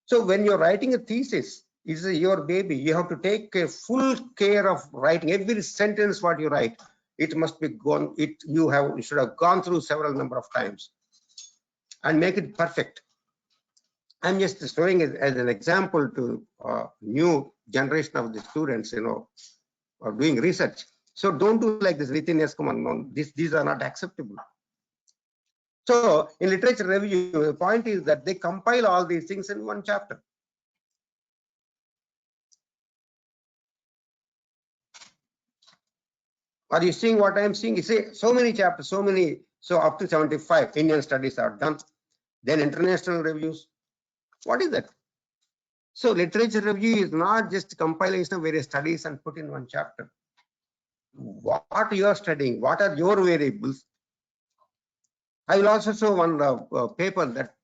So when you're writing a thesis, it's your baby. You have to take full care of writing every sentence what you write. It must be gone. You should have gone through several number of times and make it perfect. I'm just showing it as an example to new generation of the students, are doing research. So don't do like this within SCOM. These are not acceptable. So in literature review, the point is that they compile all these things in one chapter. Are you seeing what I am seeing? You say so many chapters, so up to 75 Indian studies are done. Then international reviews. What is that? So literature review is not just compilation of various studies and put in one chapter. What you are studying, what are your variables? I will also show one paper that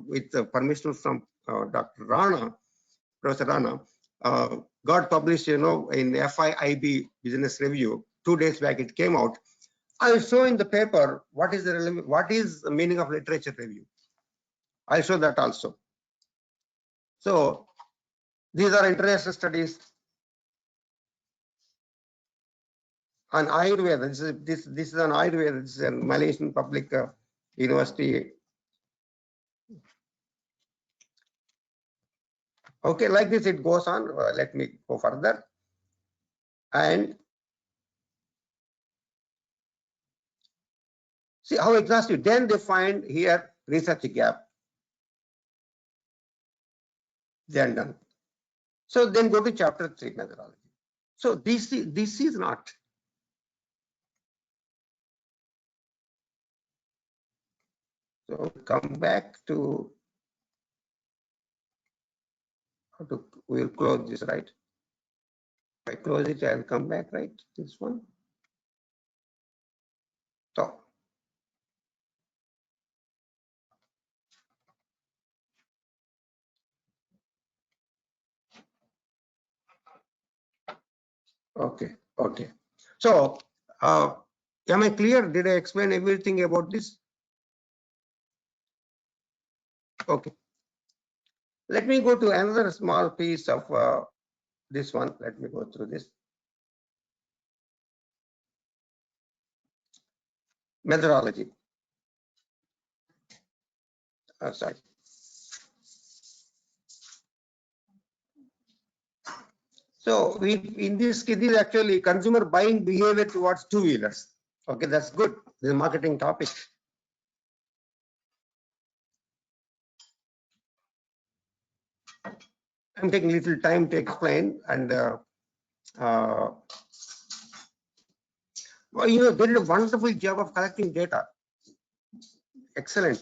with permission from Dr. Rana, Professor Rana, got published, in FIIB Business Review. 2 days back it came out. I will show in the paper what is the meaning of literature review. I'll show that also. So these are international studies on Ayurveda. This is an Ayurveda. This is a Malaysian public university. Okay, like this it goes on. Let me go further. And see how exhaustive. Then they find here research gap. Then done. So then go to chapter 3 methodology. So this is not. So come back to we'll close this, right? If I close it, I'll come back, right? This one. So okay. So am I clear? Did I explain everything about this? Okay. Let me go to another small piece of this one. Let me go through this. Methodology. Sorry. So in this case, this is actually consumer buying behavior towards two-wheelers. Okay, that's good. This is a marketing topic. I'm taking little time to explain, and well, they did a wonderful job of collecting data. Excellent.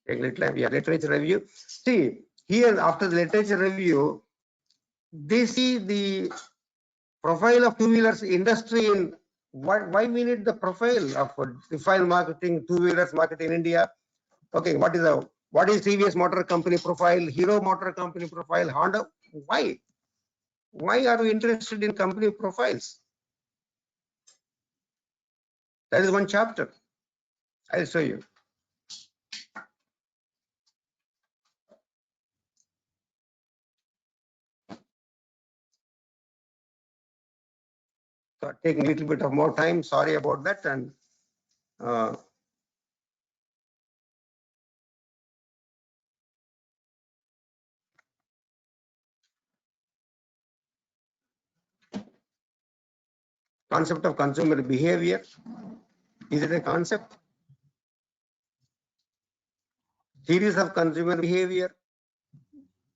Literature review. See, here after the literature review, they see the profile of two-wheelers industry in why we need the profile of defile marketing, two-wheelers market in India. Okay, what is TVS Motor Company profile, Hero Motor Company profile, Honda? Why? Why are we interested in company profiles? That is one chapter. I'll show you. So taking a little bit of more time. Sorry about that. And Concept of consumer behavior. Is it a concept? Theories of consumer behavior.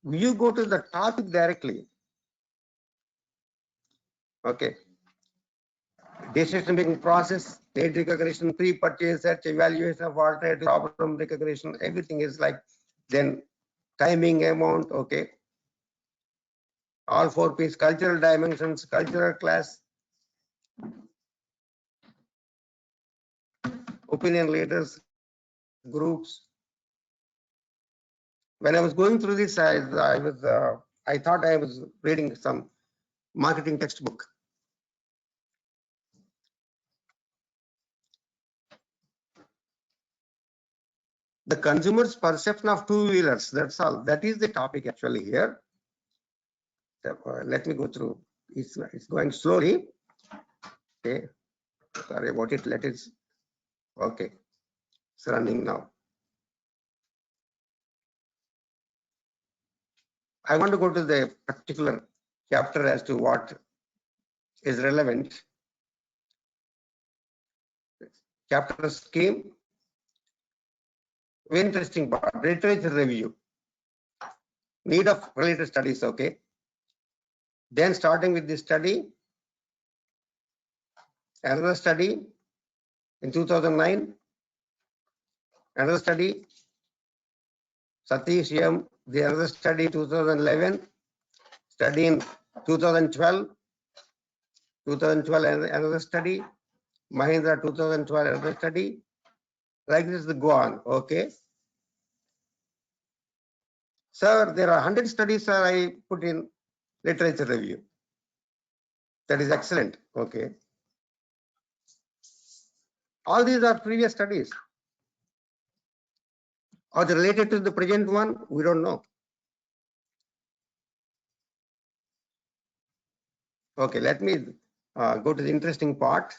You go to the topic directly. Okay. Decision making process, date recognition, pre-purchase search, evaluation of alternative, problem recognition, everything is like, then timing, amount, okay. All 4 P's, cultural dimensions, cultural class, opinion leaders, groups. When I was going through this, I thought I was reading some marketing textbook. The consumer's perception of two-wheelers, that's all. That is the topic actually here. Let me go through. It's going slowly. Okay. Sorry about it. Let it. Okay. It's running now. I want to go to the particular chapter as to what is relevant. Chapter scheme. Very interesting part. Literature review. Need of related studies. Okay. Then starting with this study. Another study in 2009. Another study. Satish M. The other study 2011. Study in 2012. 2012 another study. Mahindra 2012 another study. Like this go on. Okay. Sir, there are 100 studies, sir, I put in literature review. That is excellent. Okay. All these are previous studies. Are they related to the present one? We don't know. Okay, let me go to the interesting part.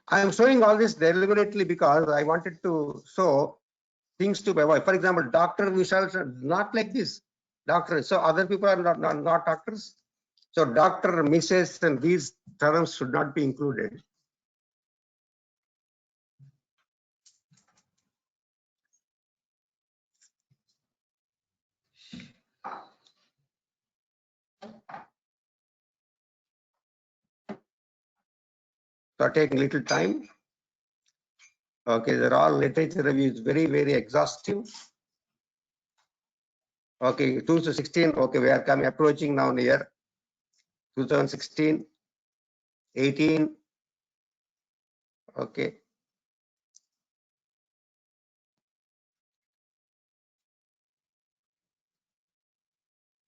I am showing all this deliberately because I wanted to show things to avoid. For example, Dr. Vishal, not like this. Doctor, so other people are not doctors. So Dr., Mrs. and these terms should not be included. So taking little time. Okay, they're all literature reviews, very, very exhaustive. Okay, 2016. Okay, we are coming approaching now near 2016, 18. Okay.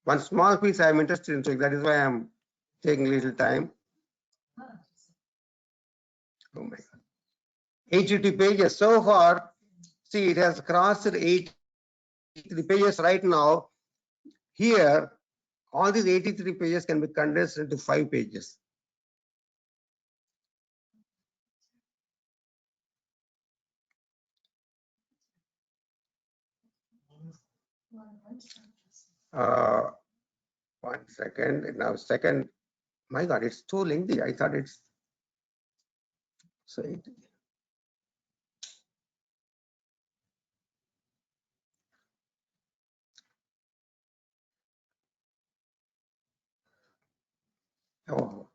One small piece I am interested in, so that is why I am taking little time. Oh my God. 82 pages so far. See, it has crossed 83 pages right now. Here, all these 83 pages can be condensed into 5 pages. One second. Now, second. My God, it's too lengthy. I thought it's so. Oh,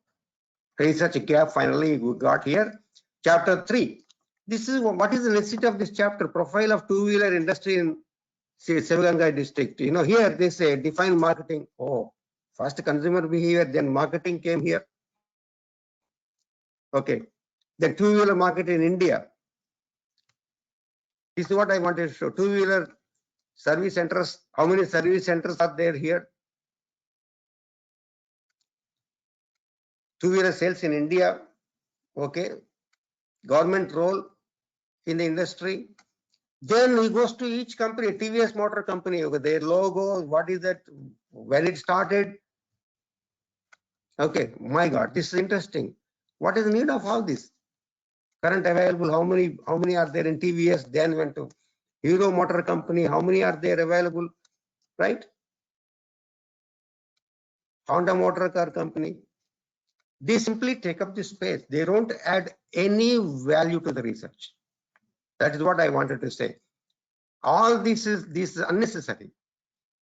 research gap finally we got here. Chapter 3. This is what is the necessity of this chapter? Profile of two-wheeler industry in Sivagangai district. You know, here they say define marketing. Oh, first consumer behavior, then marketing came here. Okay. The two-wheeler market in India. This is what I wanted to show. Two-wheeler service centers. How many service centers are there here? Two-wheeler sales in India. Okay. Government role in the industry. Then he goes to each company, TVS Motor Company, okay, their logo, what is that, when it started. Okay, my God, this is interesting. What is the need of all this? Current available, how many are there in TVS? Then went to Hero Motor Company, how many are there available, right? Honda Motor Car Company. they simply take up the space. They don't add any value to the research. That is what I wanted to say. All this is unnecessary.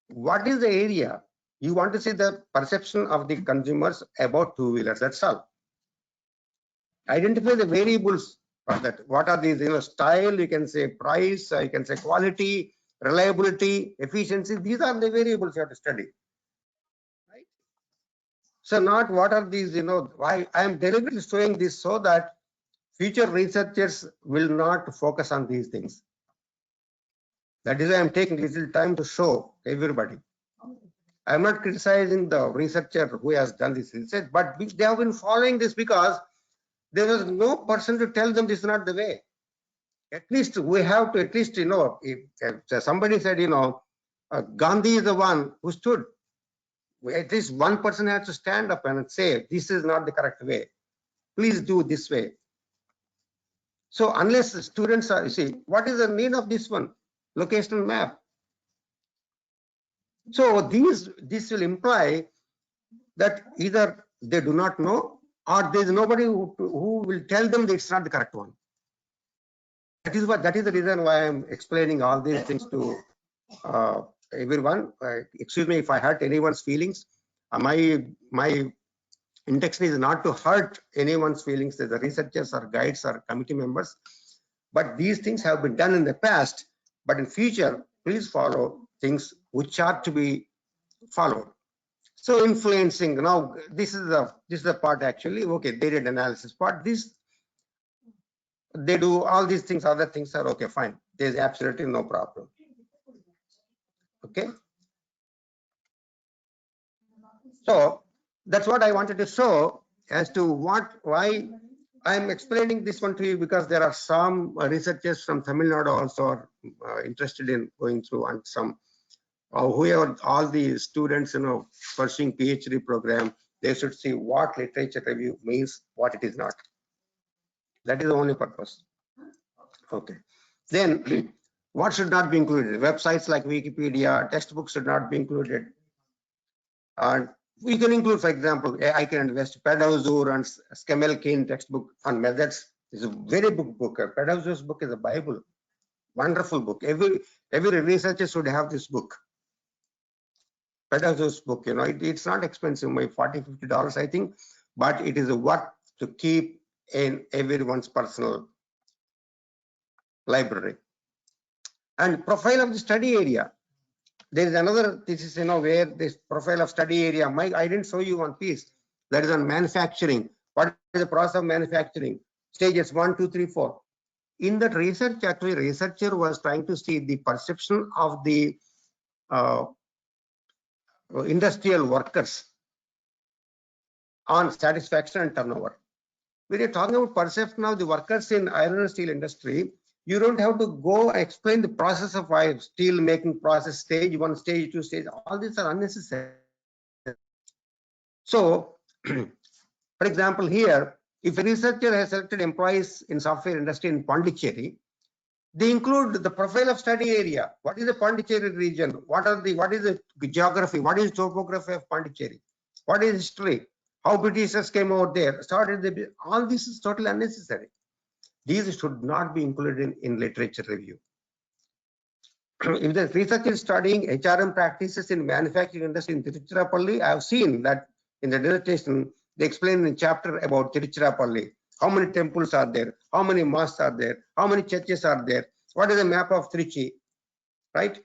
What is the area? You want to see the perception of the consumers about two-wheelers. That's all. Identify the variables for that. What are these? Style, you can say price, you can say quality, reliability, efficiency. These are the variables you have to study. Right? So not what are these, why I am deliberately showing this so that future researchers will not focus on these things. That is why I'm taking little time to show everybody. I'm not criticizing the researcher who has done this research, but they have been following this because there was no person to tell them this is not the way. At least we have to, if somebody said, Gandhi is the one who stood, at least one person has to stand up and say, this is not the correct way. Please do this way. So unless the students are, you see, what is the need of this one? Locational map. So this will imply that either they do not know or there is nobody who will tell them that it's not the correct one. That is the reason why I'm explaining all these things to everyone. Excuse me if I hurt anyone's feelings. My intention is not to hurt anyone's feelings, the researchers or guides or committee members. But these things have been done in the past. But in future, please follow things which are to be followed. So influencing, now this is the part actually. Okay, they did analysis part. They do all these things, other things are okay, fine. There's absolutely no problem. Okay. So that's what I wanted to show as to why I'm explaining this one to you, because there are some researchers from Tamil Nadu also are interested in going through, and some whoever all the students pursuing PhD program, they should see what literature review means, what it is not. That is the only purpose. Okay. Then what should not be included? Websites like Wikipedia, textbooks should not be included. And we can include, for example, I can invest Pedauzour and Skemelkin textbook on methods. It's a very good book. Pedauzour's book is a Bible, wonderful book. Every researcher should have this book. Pedauzour's book, it's not expensive, maybe $40, $50, I think, but it is worth to keep in everyone's personal library. And profile of the study area. There is another, this is, where this profile of study area, I didn't show you one piece. That is on manufacturing. What is the process of manufacturing? Stages 1, 2, 3, 4. In that research, actually, researcher was trying to see the perception of the industrial workers on satisfaction and turnover. When you're talking about perception of the workers in iron and steel industry, you don't have to go explain the process of steel making process, stage 1, stage 2, stage. All these are unnecessary. So, for example, here, if a researcher has selected employees in software industry in Pondicherry, they include the profile of study area. What is the Pondicherry region? What is the geography? What is topography of Pondicherry? What is history? How Britishers came over there? All this is totally unnecessary. These should not be included in literature review. If the researcher is studying HRM practices in manufacturing industry in Tiruchirappalli, I have seen that in the dissertation, they explain in chapter about Tiruchirappalli. How many temples are there? How many mosques are there? How many churches are there? What is the map of Trichy? Right?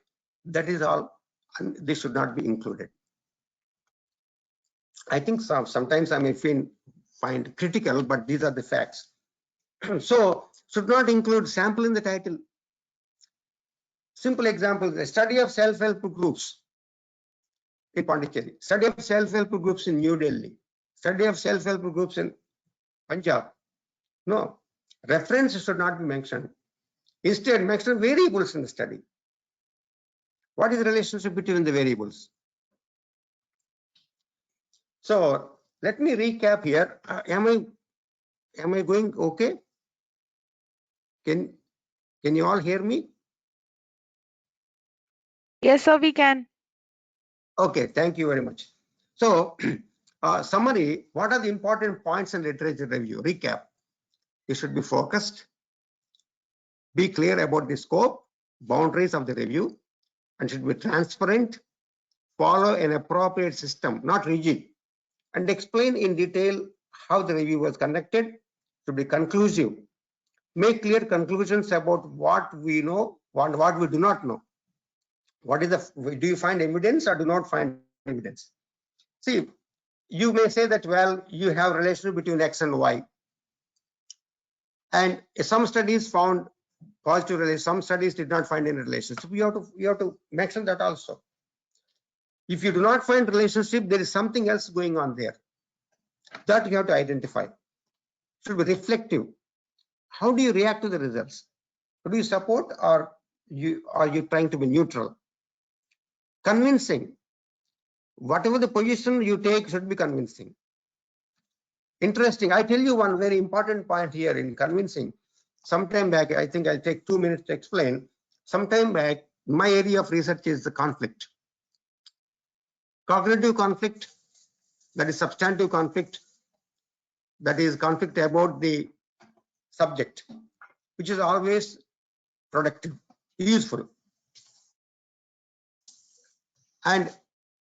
That is all. And this should not be included. I think sometimes I may find critical, but these are the facts. So, should not include sample in the title. Simple example, the study of self-help groups in Pondicherry, study of self-help groups in New Delhi, study of self-help groups in Punjab. No, reference should not be mentioned. Instead, mention variables in the study. What is the relationship between the variables? So let me recap here. Am I going okay? Can you all hear me? Yes, sir, we can. Okay, thank you very much. So Summary, what are the important points in literature review? Recap. It should be focused, be clear about the scope, boundaries of the review, and should be transparent, follow an appropriate system, not rigid, and explain in detail how the review was conducted, should be conclusive, make clear conclusions about what we know, what we do not know. What is the, do you find evidence or do not find evidence? See, you may say that, well, you have relationship between X and Y. And some studies found positive relationship, some studies did not find any relationship. You have to mention that also. If you do not find relationship, there is something else going on there. That you have to identify. Should be reflective. How do you react to the results? Do you support or are you trying to be neutral? Convincing. Whatever the position you take should be convincing. Interesting. I tell you one very important point here in convincing. Sometime back, I think I'll take 2 minutes to explain. Sometime back, my area of research is the conflict. Cognitive conflict, that is substantive conflict, that is conflict about the subject, which is always productive, useful. And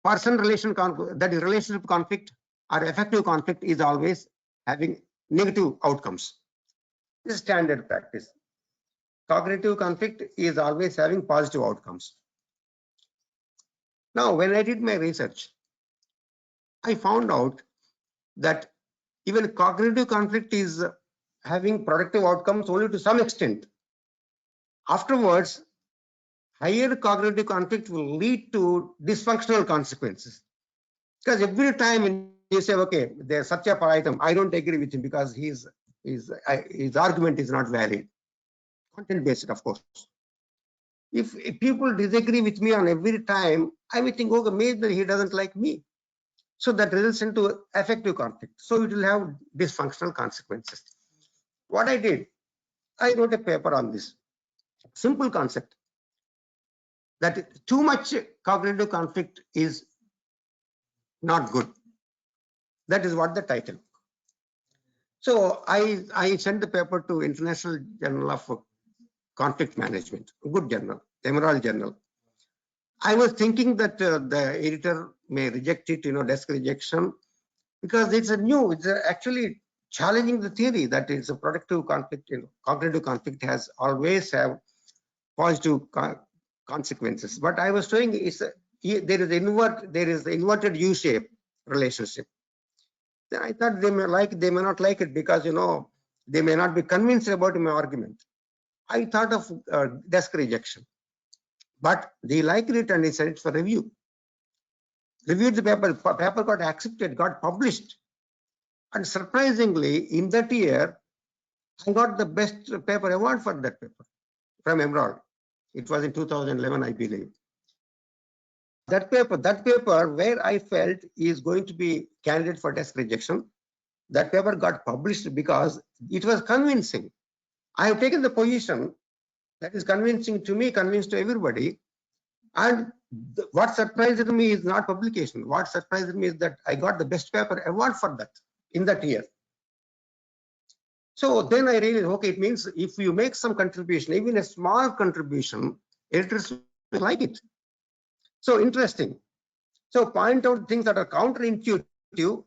person-relation conflict, that is relationship conflict or effective conflict, is always having negative outcomes. This is standard practice. Cognitive conflict is always having positive outcomes. Now, when I did my research, I found out that even cognitive conflict is having productive outcomes only to some extent. Afterwards, higher cognitive conflict will lead to dysfunctional consequences. Because every time when you say, okay, there's such a item, I don't agree with him because his argument is not valid. Content based, of course. If people disagree with me on every time, I may think, okay, maybe he doesn't like me. So that results into affective conflict. So it will have dysfunctional consequences. What I did, I wrote a paper on this. Simple concept that too much cognitive conflict is not good. That is what the title. So I sent the paper to International Journal of Conflict Management, a good journal, Emerald Journal. I was thinking that the editor may reject it, desk rejection, because it's actually challenging the theory that it's a productive conflict. Cognitive conflict has always have positive consequences. But I was showing there is the inverted U-shape relationship. Then I thought they may not like it because they may not be convinced about my argument. I thought of desk rejection, but they liked it and they sent it for review. Reviewed the paper. Paper got accepted, got published, and surprisingly, in that year, I got the best paper award for that paper from Emerald. It was in 2011, I believe. That paper where I felt is going to be candidate for desk rejection, that paper got published because it was convincing. I have taken the position that is convincing to me, convinced to everybody. And what surprised me is not publication. What surprised me is that I got the best paper award for that in that year. So then I realized, okay, it means if you make some contribution, even a small contribution, editors will like it. So interesting. So point out things that are counterintuitive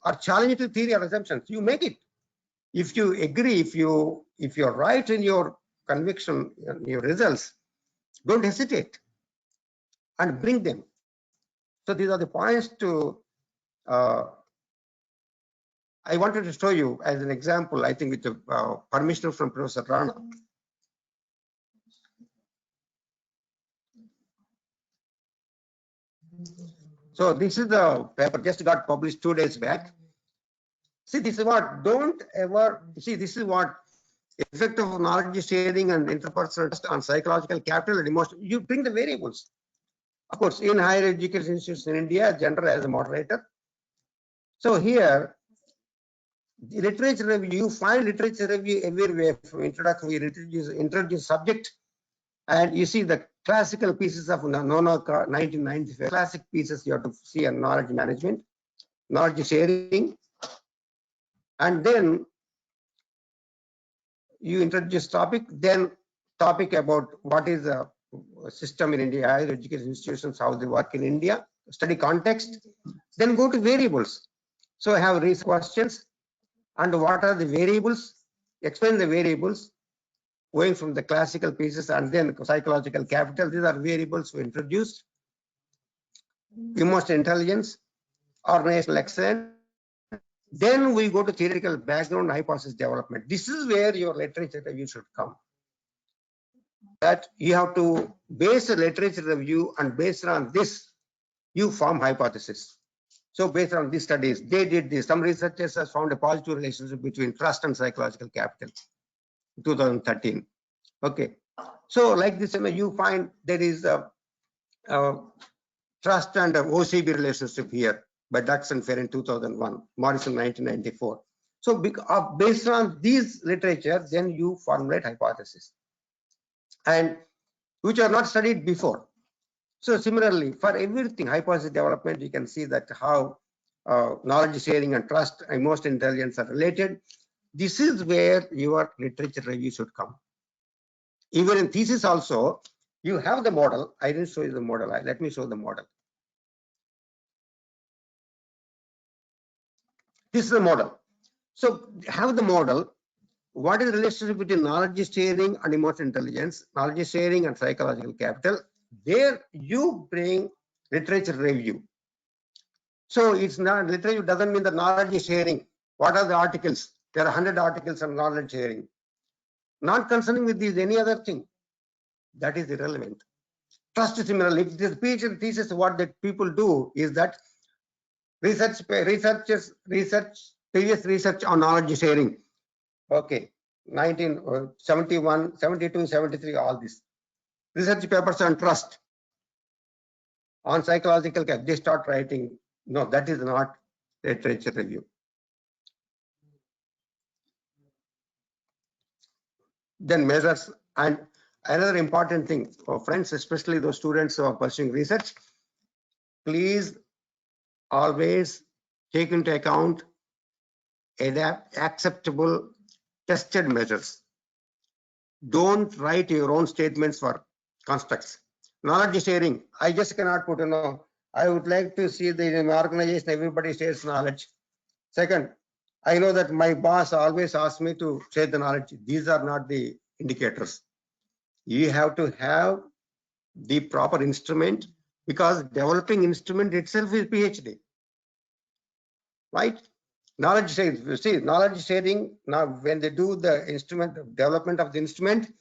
or challenging to theory or assumptions. You make it. If you agree, if you're right in your conviction, your results, don't hesitate and bring them. So these are the points to I wanted to show you as an example, I think with the permission from Professor Rana. So this is the paper, just got published 2 days back. See, this is what, don't ever, see, this is what effect of knowledge sharing and interpersonal trust on psychological capital and emotion. You bring the variables. Of course, in higher education institutions in India, gender as a moderator. So here, the literature review, you find literature review everywhere from introduction, we introduce subject, and you see the classical pieces of Nonaka, 1995, classic pieces you have to see on knowledge management. knowledge sharing, and then you introduce topic, then topic about what is the system in India, higher education institutions, how they work in India, study context, then go to variables. So I have raised questions and what are the variables, explain the variables, going from the classical pieces and then psychological capital. These are variables we introduced. Emotional intelligence, organizational excellence. Then we go to theoretical background, hypothesis development. This is where your literature review should come. That you have to base a literature review, and based on this, you form hypothesis. So based on these studies, they did this. Some researchers have found a positive relationship between trust and psychological capital. 2013. Okay. So like this, you find there is a trust and OCB relationship here by Dux and Fair in 2001, Morrison 1994. So based on these literature, then you formulate hypothesis, and which are not studied before. So similarly, for everything, hypothesis development, you can see that how knowledge sharing and trust, emotional intelligence are related. This is where your literature review should come. Even in thesis also, you have the model. I didn't show you the model. Let me show the model. This is the model. So have the model. What is the relationship between knowledge sharing and emotional intelligence, knowledge sharing and psychological capital? There you bring literature review. So it's not, literature doesn't mean the knowledge sharing. What are the articles? There are 100 articles on knowledge sharing. Not concerning with these any other thing. That is irrelevant. Trust is similarly. If this PhD thesis, what that people do is that previous research on knowledge sharing. Okay, 1971, 72, 73, all this. Research papers on trust, on psychological cap, they start writing. No, that is not literature review. Then measures, and another important thing for friends, especially those students who are pursuing research, please always take into account acceptable tested measures. Don't write your own statements for constructs. Knowledge sharing, I just cannot put, I would like to see the organization, everybody shares knowledge. Second, I know that my boss always asks me to share the knowledge. These are not the indicators. You have to have the proper instrument, because developing instrument itself is PhD, right? Knowledge sharing, see, knowledge sharing, now when they do the instrument development of the instrument,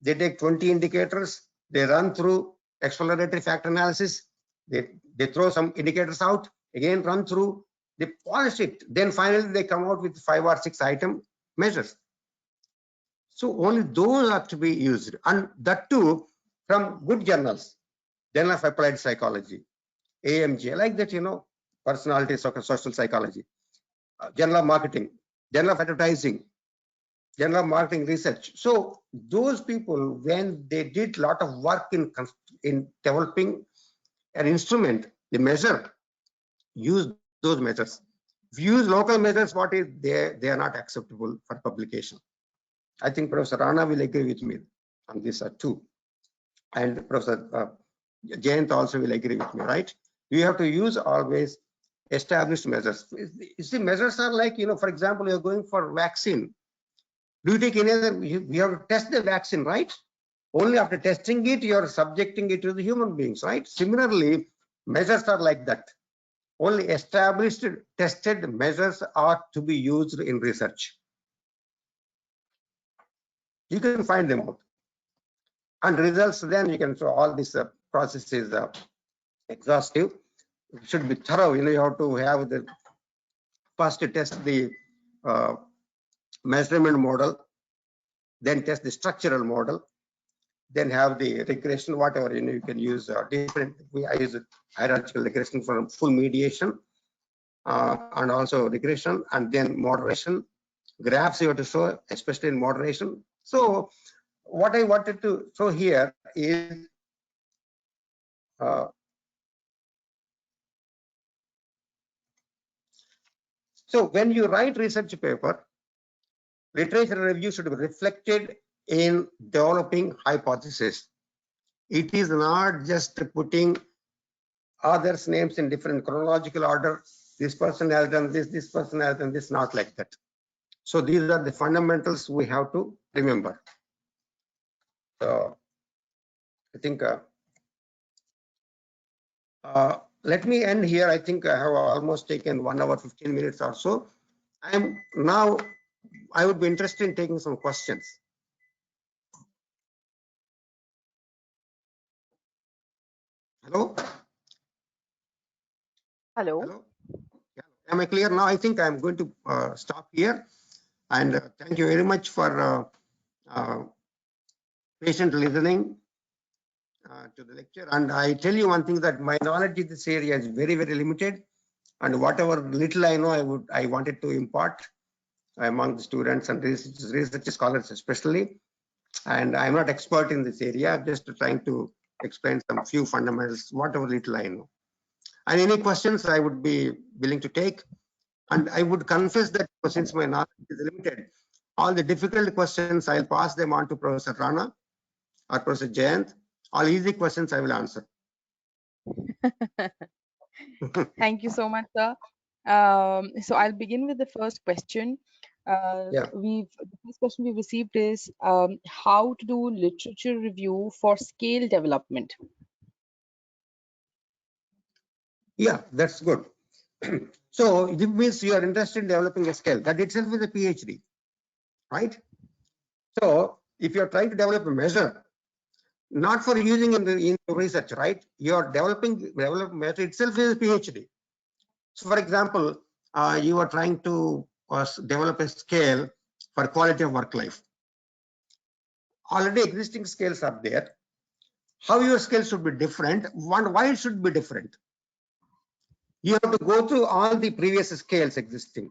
they take 20 indicators, they run through exploratory factor analysis, they throw some indicators out, again run through, they polish it, then finally they come out with 5 or 6 item measures. So only those are to be used, and that too from good journals, Journal of Applied Psychology, AMG, like that, personality social psychology, Journal of Marketing, Journal of Advertising, Journal of Marketing Research. So those people, when they did a lot of work in developing an instrument, the measure, use those measures. If you use local measures, what is they are not acceptable for publication. I think Professor Rana will agree with me on this too, and Professor Jayant also will agree with me, right? You have to use always established measures. You see, measures are like, for example, you're going for vaccine. Do you take any other, you have to test the vaccine, right? Only after testing it, you're subjecting it to the human beings, right? Similarly, measures are like that. Only established, tested measures are to be used in research. You can find them out. And results, then you can, so all this process is exhaustive. It should be thorough. You have to have the first test the measurement model, then test the structural model, then have the regression, whatever, you can use different, I use hierarchical regression for full mediation, and also regression, and then moderation. Graphs you have to show, especially in moderation. So what I wanted to show here is So when you write research paper, literature review should be reflected in developing hypothesis. It is not just putting authors' names in different chronological order. This person has done this person has done this, not like that. So these are the fundamentals we have to remember. So I think let me end here. I think I have almost taken 1 hour 15 minutes or so. I would be interested in taking some questions. Hello? Hello. Hello? Yeah. Am I clear now? I think I'm going to stop here. And thank you very much for patient listening to the lecture. And I tell you one thing, that my knowledge in this area is very, very limited. And whatever little I know, I wanted to impart among the students and research scholars especially. And I'm not expert in this area. I'm just trying to explain some few fundamentals, whatever little I know. And any questions I would be willing to take. And I would confess that since my knowledge is limited, all the difficult questions, I'll pass them on to Professor Rana or Professor Jayant. All easy questions I will answer. Thank you so much, sir. So I'll begin with the first question. Yeah. The first question we received is how to do literature review for scale development. Yeah, that's good. So it means you are interested in developing a scale. That itself is a PhD, right? So if you are trying to develop a measure, not for using in the research, right? You are developing measure itself is a PhD. So for example, you are trying to develop a scale for quality of work life. Already existing scales are there. How your scale should be different? Why it should be different? You have to go through all the previous scales existing.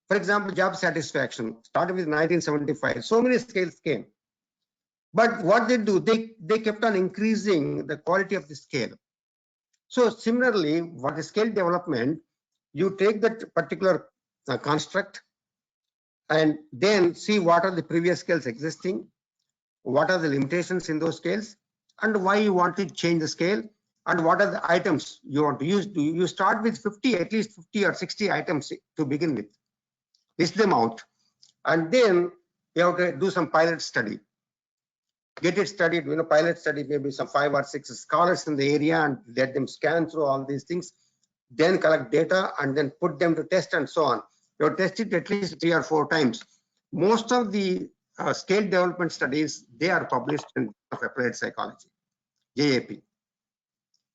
For example, job satisfaction started with 1975. So many scales came. But what they do, they kept on increasing the quality of the scale. So similarly, what is scale development, you take that particular construct and then see what are the previous scales existing, what are the limitations in those scales, and why you want to change the scale, and what are the items you want to use. You start with 50, at least 50 or 60 items to begin with. List them out, and then you have to do some pilot study. Get it studied, pilot study, maybe some 5 or 6 scholars in the area, and let them scan through all these things, then collect data and then put them to test and so on. You have tested at least 3 or 4 times. Most of the scale development studies, they are published in Applied Psychology, JAP.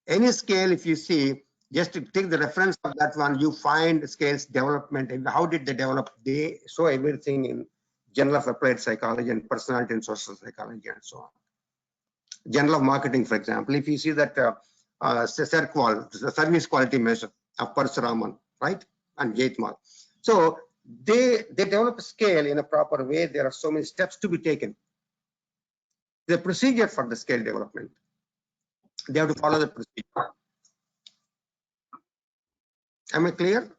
Any scale, if you see, just to take the reference of that one, you find scales development and how did they develop. They show everything in Journal of Applied Psychology and Personality and Social Psychology and so on. Journal of Marketing, for example, if you see that SERQUAL, the service quality measure of Parasuraman, right, and Jaitmal. So they develop a scale in a proper way. There are so many steps to be taken. The procedure for the scale development, they have to follow the procedure. Am I clear?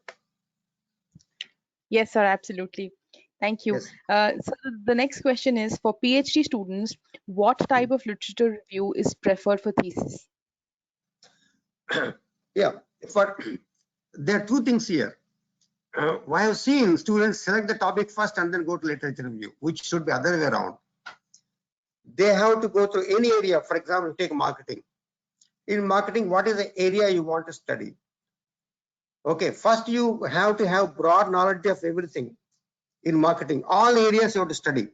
Yes, sir, absolutely. Thank you. Yes. So the next question is, for PhD students, what type of literature review is preferred for thesis? Yeah, there are 2 things here. I have seen students select the topic first and then go to literature review, which should be other way around. They have to go through any area. For example, take marketing. In marketing, what is the area you want to study? Okay, first you have to have broad knowledge of everything in marketing. All areas you have to study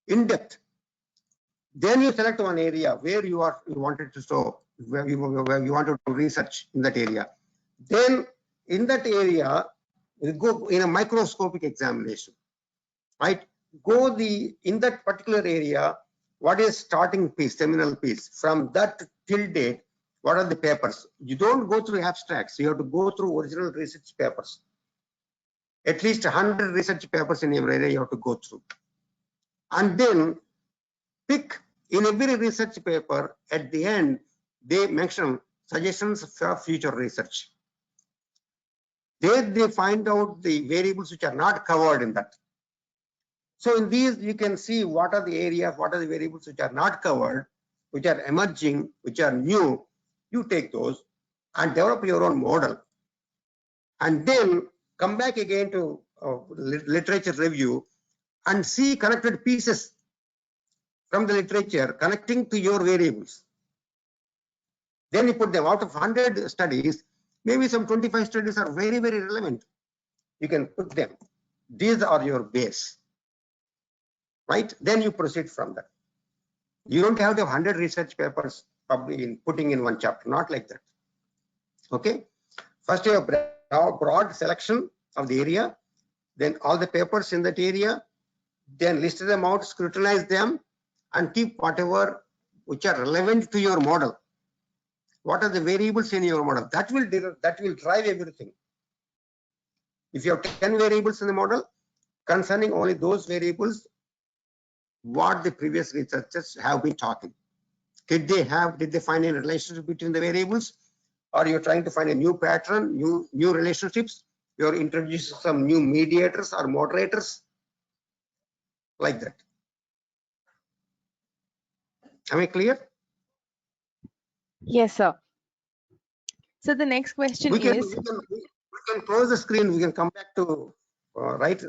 in depth. Then you select one area where you wanted to show, where you wanted to research in that area. Then in that area, you go in a microscopic examination, right? In that particular area, what is starting piece, seminal piece? From that till date, what are the papers? You don't go through abstracts. You have to go through original research papers. At least 100 research papers in every area you have to go through. And then pick in every research paper, at the end, they mention suggestions for future research. There they find out the variables which are not covered in that. So in these, you can see what are the areas, what are the variables which are not covered, which are emerging, which are new. You take those and develop your own model. And then come back again to literature review and see connected pieces from the literature connecting to your variables. Then you put them. Out of 100 studies, maybe some 25 studies are very, very relevant. You can put them. These are your base, right? Then you proceed from that. You don't have to have 100 research papers probably putting in one chapter, not like that. Okay. First you have a broad selection of the area, then all the papers in that area, then list them out, scrutinize them, and keep whatever which are relevant to your model. What are the variables in your model? That will drive everything. If you have 10 variables in the model, concerning only those variables, what the previous researchers have been talking. Did they find any relationship between the variables? Or you're trying to find a new pattern, new relationships? You're introducing some new mediators or moderators, like that. Am I clear? Yes, sir. So the next question We can close the screen. We can come back to right.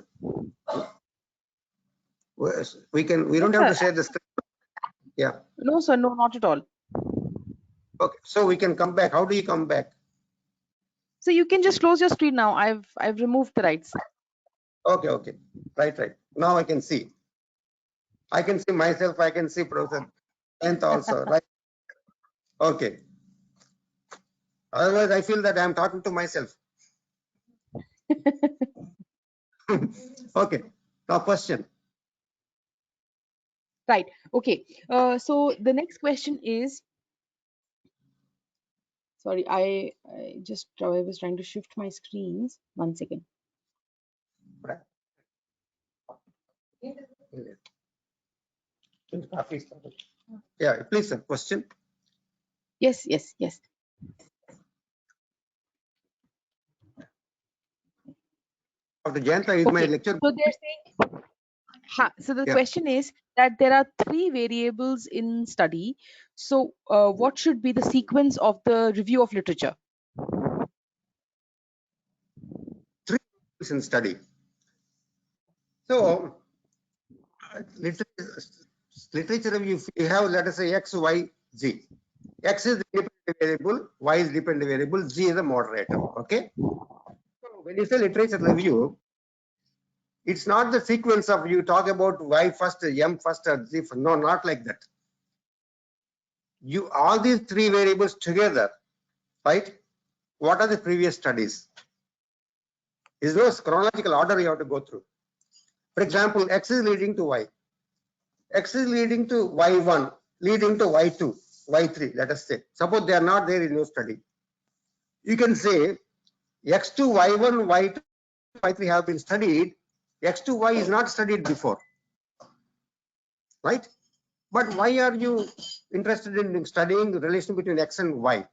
We don't have to share the screen. Yeah. No, sir, no, not at all. Okay. So we can come back. How do you come back? So you can just close your screen now. I've removed the rights. Okay. Right. Now I can see. I can see myself. I can see Professor Nth also. Right. Okay. Otherwise, I feel that I'm talking to myself. Okay. Now question. Right. Okay. So the next question is, sorry, I was trying to shift my screens. 1 second. Yeah, please, sir. Question. Yes. Dr. Jayanta is my lecture. So they're saying, so the question is that there are 3 variables in study. So what should be the sequence of the review of literature? 3 variables in study. So literature review, you have, let us say, X, Y, Z. X is the dependent variable, Y is dependent variable, Z is a moderator. Okay. So when you say literature review, it's not the sequence of you talk about Y first, M first, or Z first. No, not like that. All these 3 variables together, right? What are the previous studies? Is no chronological order you have to go through. For example, X is leading to Y. X is leading to Y1, leading to Y2, Y3, let us say. Suppose they are not there in your study. You can say X2, Y1, Y2, Y3 have been studied. X2, Y is not studied before. Right? But why are you interested in studying the relation between X and Y?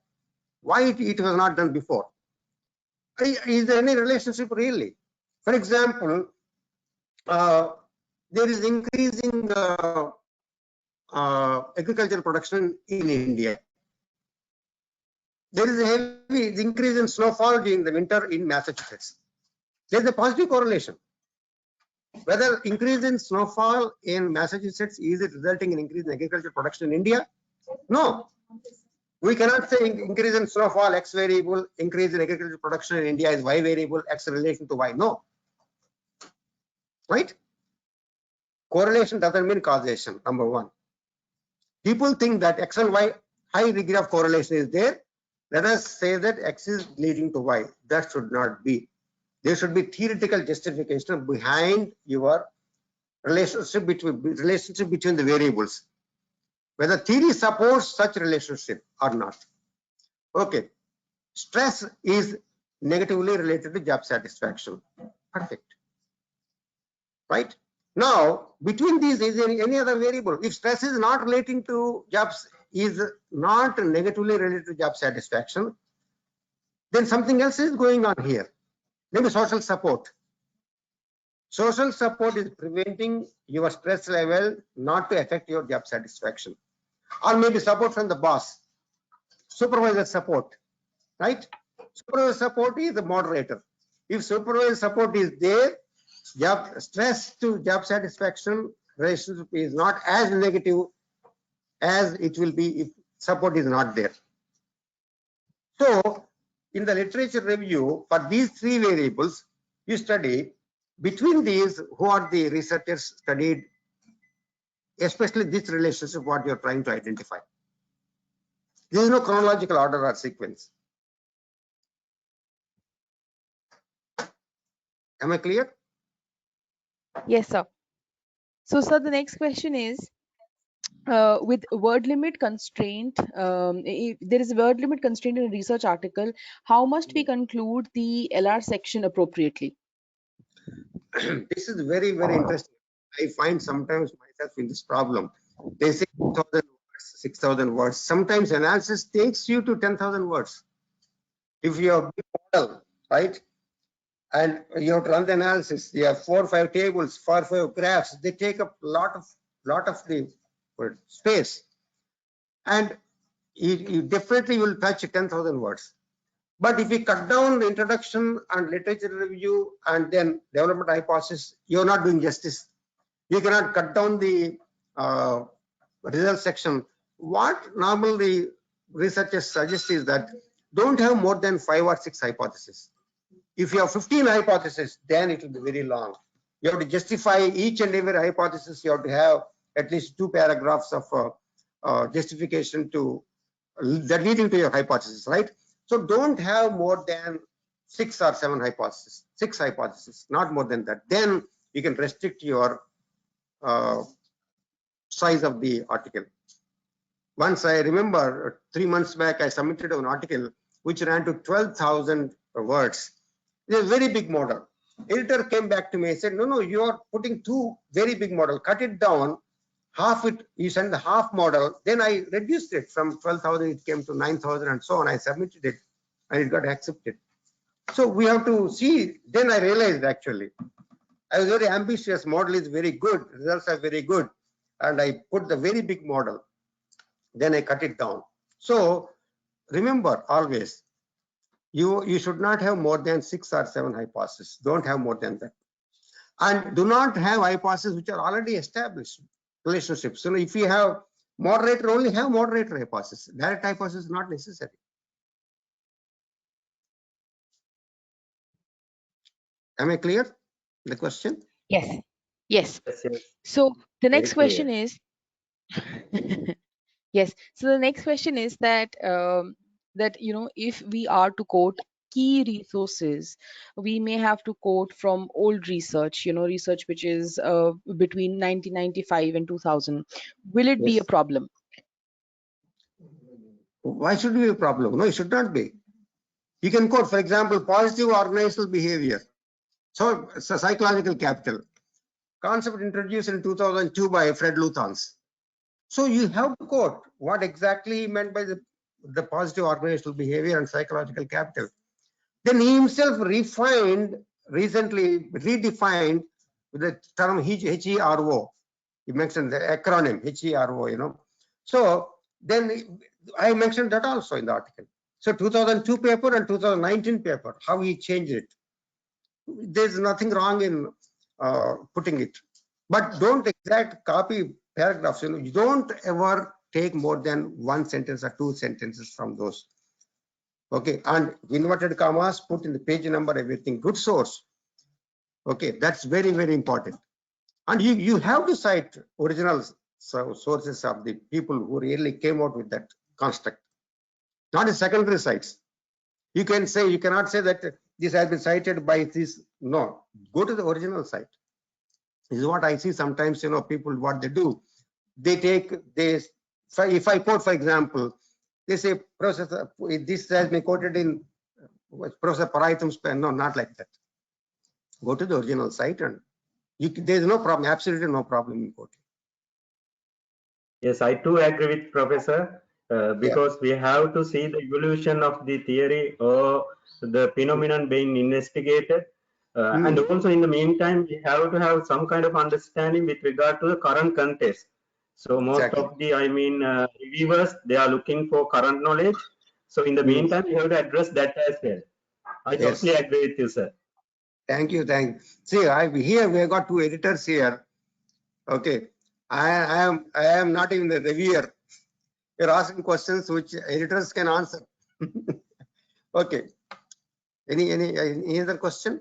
Why it was not done before? Is there any relationship really? For example, there is increasing agricultural production in India. There is a heavy increase in snowfall during the winter in Massachusetts. There is a positive correlation. Whether increase in snowfall in Massachusetts, is it resulting in increase in agricultural production in India? No. We cannot say increase in snowfall X variable, increase in agricultural production in India is Y variable, X relation to Y. No. Right? Correlation doesn't mean causation, number 1. People think that X and Y, high degree of correlation is there. Let us say that X is leading to Y. That should not be. There should be theoretical justification behind your relationship between the variables. Whether theory supports such relationship or not. Okay. Stress is negatively related to job satisfaction. Perfect. Right? Now, between these, is there any other variable? If stress is not relating to jobs, is not negatively related to job satisfaction, then something else is going on here. Maybe social support. Social support is preventing your stress level not to affect your job satisfaction. Or maybe support from the boss, supervisor support, right? Supervisor support is the moderator. If supervisor support is there, job stress to job satisfaction relationship is not as negative as it will be if support is not there. So in the literature review for these three variables, you study between these who are the researchers studied, especially this relationship what you're trying to identify. There is no chronological order or sequence. Am I clear? Yes, sir. So, sir, the next question is, with word limit constraint, if there is a word limit constraint in a research article, how must we conclude the LR section appropriately? This is very, very interesting. I find sometimes myself in this problem. They say 2,000 words, 6,000 words. Sometimes analysis takes you to 10,000 words. If you have a big model, right? And you have to run the analysis, you have 4 or 5 tables, 4 or 5 graphs, they take up a lot of the space. And you definitely will touch 10,000 words. But if you cut down the introduction and literature review and then development hypothesis, you're not doing justice. You cannot cut down the result section. What normally researchers suggest is that don't have more than 5 or 6 hypotheses. If you have 15 hypotheses, then it will be very long. You have to justify each and every hypothesis. You have to have at least 2 paragraphs of justification to that leading to your hypothesis, right? So don't have more than 6 or 7 hypotheses, 6 hypotheses, not more than that. Then you can restrict your size of the article. Once I remember 3 months back, I submitted an article which ran to 12,000 words. It's a very big model. Editor came back to me and said, no, you are putting 2 very big models, cut it down, half it, you send the half model. Then I reduced it from 12,000, it came to 9,000 and so on. I submitted it and it got accepted. So we have to see, then I realized actually, I was very ambitious, model is very good, results are very good. And I put the very big model, then I cut it down. So remember always, you should not have more than 6 or 7 hypotheses. Don't have more than that. And do not have hypotheses which are already established relationships. So if you have moderator, only have moderator hypothesis. Direct hypothesis is not necessary. Am I clear? The question? Yes. Yes. Yes, yes. So the next Very question is, yes. So the next question is that if we are to quote key resources, we may have to quote from old research, research which is between 1995 and 2000. Will it be Yes. a problem? Why should it be a problem? No, it should not be. You can quote, for example, positive organizational behavior. So psychological capital. Concept introduced in 2002 by Fred Luthans. So you have to quote what exactly he meant by the positive organizational behavior and psychological capital. Then he himself recently redefined the term HERO. He mentioned the acronym HERO, So then I mentioned that also in the article. So 2002 paper and 2019 paper, how he changed it. There's nothing wrong in putting it. But don't exact copy paragraphs. You don't ever take more than 1 sentence or 2 sentences from those. Okay, and inverted commas, put in the page number, everything, good source. Okay, that's very, very important. And you have to cite original sources of the people who really came out with that construct, not in secondary sites. You cannot say that this has been cited by this. No, go to the original site. This is what I see sometimes, people, what they do. They take this, if I quote, for example, they say, Professor, this has been quoted in Professor Paraitam's pen. No, not like that. Go to the original site and there is no problem, absolutely no problem in quoting. Yes, I too agree with Professor. because we have to see the evolution of the theory or the phenomenon being investigated. And also in the meantime, we have to have some kind of understanding with regard to the current context. So most Exactly. of the, reviewers, they are looking for current knowledge. So in the meantime, we have to address that as well. I totally agree with you, sir. Thank you. See, here we have got two editors here. Okay, I am not even the reviewer. You're asking questions which editors can answer. Okay. Any other question?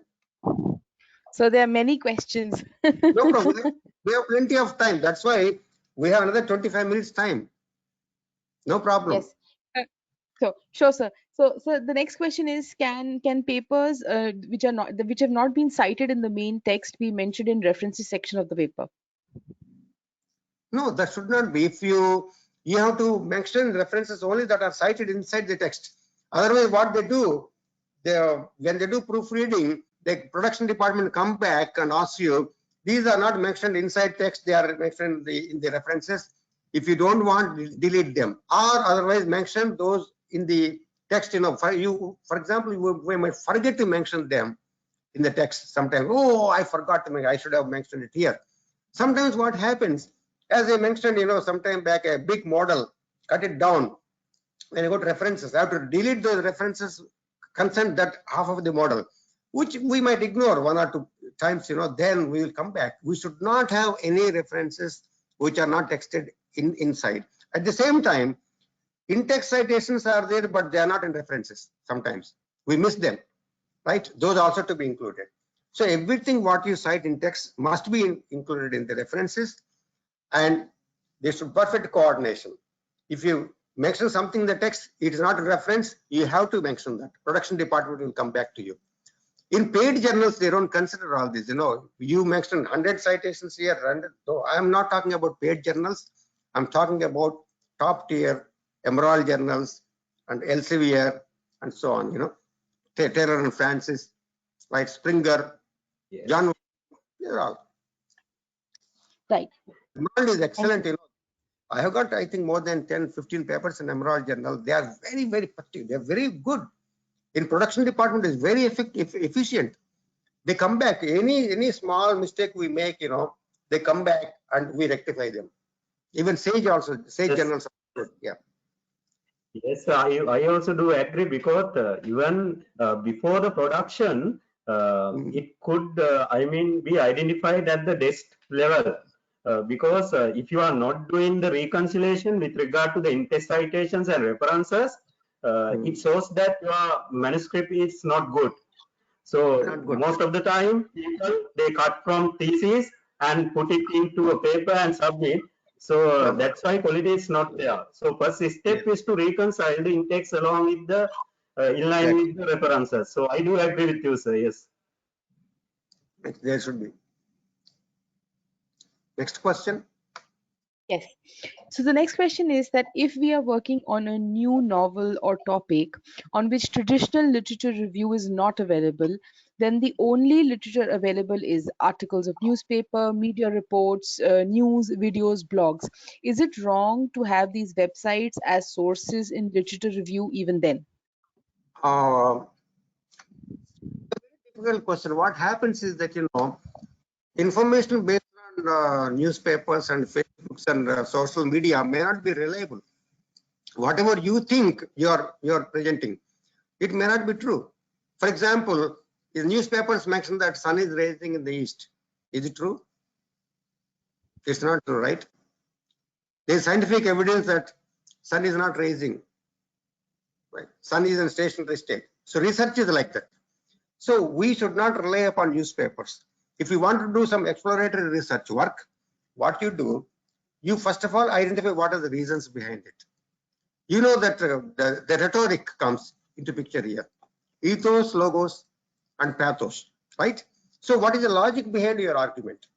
So there are many questions. No problem. We have plenty of time. That's why we have another 25 minutes time. No problem. Yes. So sure, sir. So the next question is, can papers which have not been cited in the main text be mentioned in references section of the paper? No, that should not be. If you have to mention references only that are cited inside the text. Otherwise, what they do, when they do proofreading, the production department come back and ask you, these are not mentioned inside text, they are mentioned in the references. If you don't want, delete them, or otherwise mention those in the text. For example, we might forget to mention them in the text sometimes. Oh, I forgot to mention, I should have mentioned it here. Sometimes what happens, as I mentioned, sometime back, a big model, cut it down. When you go to references, I have to delete those references concern that half of the model, which we might ignore one or two times, then we will come back. We should not have any references which are not texted inside. At the same time, in-text citations are there, but they are not in references. Sometimes we miss them, right? Those also to be included. So everything what you cite in text must be included in the references, and there should be perfect coordination. If you mention something in the text, it is not a reference, you have to mention that. Production department will come back to you. In paid journals, they don't consider all this. You mentioned 100 citations here, 100. So I am not talking about paid journals. I'm talking about top tier Emerald journals and Elsevier and so on. Taylor and Francis, right? Springer, Yes. John. They're all. Right. Emerald is excellent. I have got, I think, more than 10, 15 papers in Emerald Journal. They are very, very effective. They are very good. In production department is very effective, efficient. They come back. Any small mistake we make, they come back and we rectify them. Even Sage also, Sage Yes. journals. Yeah. Yes, I also do agree, because even before the production, it could, be identified at the desk level. Because if you are not doing the reconciliation with regard to the in-text citations and references, it shows that your manuscript is not good. So Not good. most of the time, people, they cut from thesis and put it into a paper and submit. So that's why quality is not there. So first step is to reconcile the in-text along with the in line with the references. So I do agree with you, sir. Yes. There should be. Next question. Yes. So the next question is that if we are working on a new novel or topic on which traditional literature review is not available, then the only literature available is articles of newspaper, media reports, news, videos, blogs. Is it wrong to have these websites as sources in literature review even then? Difficult question. What happens is that, information based on newspapers and Facebooks and social media may not be reliable. Whatever you think you're presenting, it may not be true. For example, the newspapers mention that sun is rising in the east. Is it true? It's not true, right? There is scientific evidence that sun is not rising. Right? Sun is in stationary state. So research is like that. So we should not rely upon newspapers. If you want to do some exploratory research work, what you do, you first of all identify what are the reasons behind it. You know that the rhetoric comes into picture here. Ethos, logos, and pathos, right? So what is the logic behind your argument?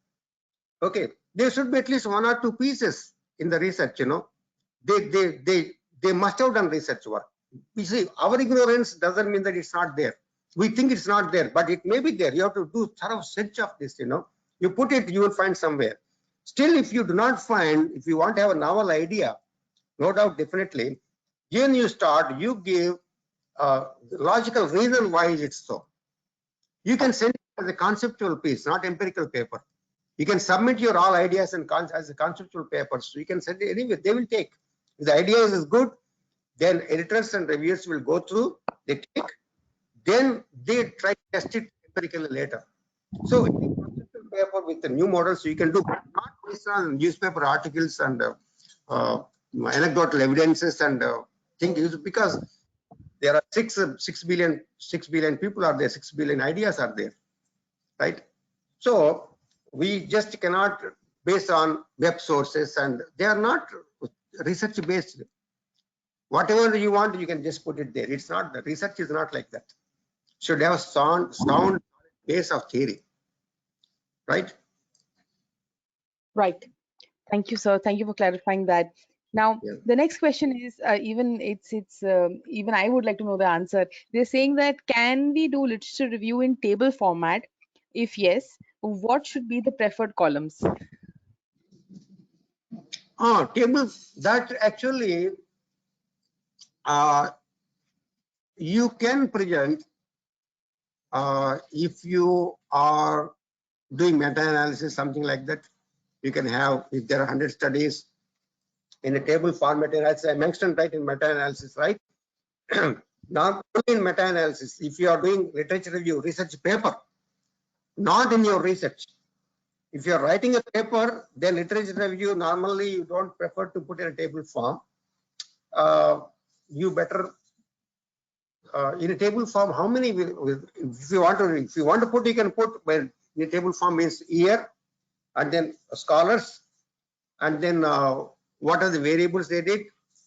Okay, there should be at least one or two pieces in the research, They must have done research work. You see, our ignorance doesn't mean that it's not there. We think it's not there, but it may be there. You have to do thorough search of this, You put it, you will find somewhere. Still, if you do not find, if you want to have a novel idea, no doubt, definitely. When you start, you give logical reason why is it so. You can send it as a conceptual piece, not empirical paper. You can submit your all ideas and as a conceptual papers. So you can send it anyway. They will take. If the idea is good, then editors and reviewers will go through. They take. Then they try to test it empirically later. So any conceptual paper with the new models you can do, but not based on newspaper articles and anecdotal evidences and things, because there are 6 billion people are there, 6 billion ideas are there, right? So we just cannot based on web sources, and they are not research based. Whatever you want, you can just put it there. It's not, the research is not like that. Should have a sound base of theory, right? Right. Thank you, sir. Thank you for clarifying that. Now, Yeah. the next question is even even I would like to know the answer. They're saying that can we do literature review in table format? If yes, what should be the preferred columns? Tables that actually you can present if you are doing meta-analysis, something like that. You can have, if there are 100 studies in a table format, as I mentioned, right, in meta-analysis, right? Not only in meta-analysis, if you are doing literature review, research paper, not in your research. If you are writing a paper, then literature review, normally you don't prefer to put in a table form. You better in a table form, how many if you want to put, you can put, when in a table form means year, and then scholars, and then what are the variables they did,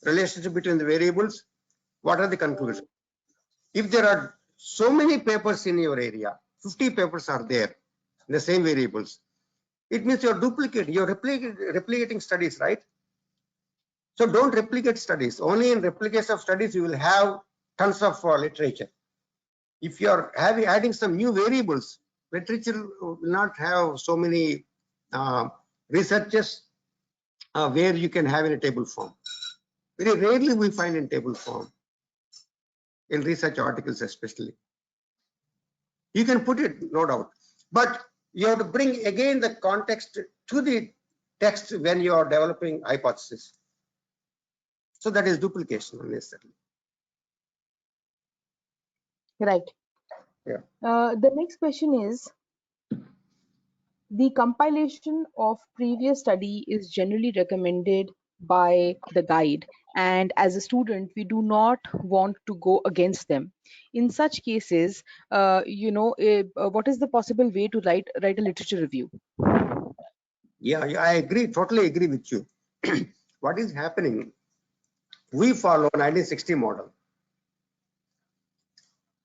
relationship between the variables, what are the conclusions. If there are so many papers in your area, 50 papers are there, the same variables, it means you're duplicating, you're replicating studies, right? So don't replicate studies. Only in replication of studies you will have tons of literature. If you are adding some new variables, literature will not have so many researches where you can have in a table form. Very rarely we find in table form, in research articles especially. You can put it, no doubt, but you have to bring again the context to the text when you are developing hypothesis. So that is duplication unnecessarily. Right. Yeah. The next question is, the compilation of previous study is generally recommended by the guide, and as a student we do not want to go against them. In such cases, what is the possible way to write a literature review? Yeah, I agree, totally agree with you. What is happening, we follow 1960 model,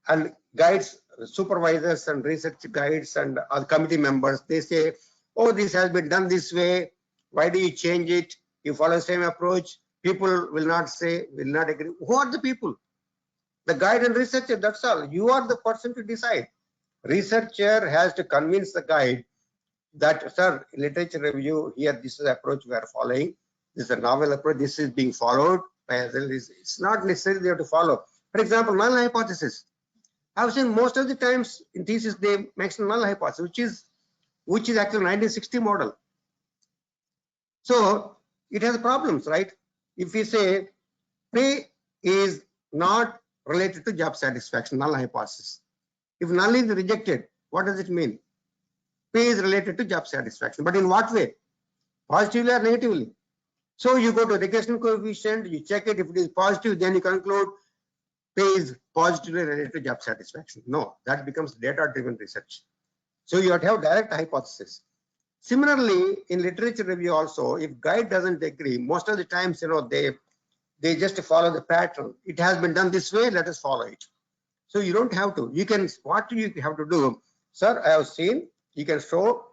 and guides, supervisors and research guides and other committee members, they say, oh, this has been done this way, why do you change it? You follow the same approach. People will not say, will not agree. Who are the people? The guide and researcher, that's all. You are the person to decide. Researcher has to convince the guide that, sir, literature review, here this is the approach we are following. This is a novel approach, this is being followed. It's not necessarily they have to follow. For example, null hypothesis. I've seen most of the times in thesis they mention null hypothesis, which is actually 1960 model. So it has problems, right? If we say pay is not related to job satisfaction, null hypothesis. If null is rejected, what does it mean? Pay is related to job satisfaction, but in what way? Positively or negatively? So you go to regression coefficient, you check it. If it is positive, then you conclude pay is positively related to job satisfaction. No, that becomes data-driven research. So you have to have direct hypothesis. Similarly, in literature review also, if guide doesn't agree, most of the times, they just follow the pattern. It has been done this way, let us follow it. So you don't have to. You can, what you have to do, sir, I have seen, you can show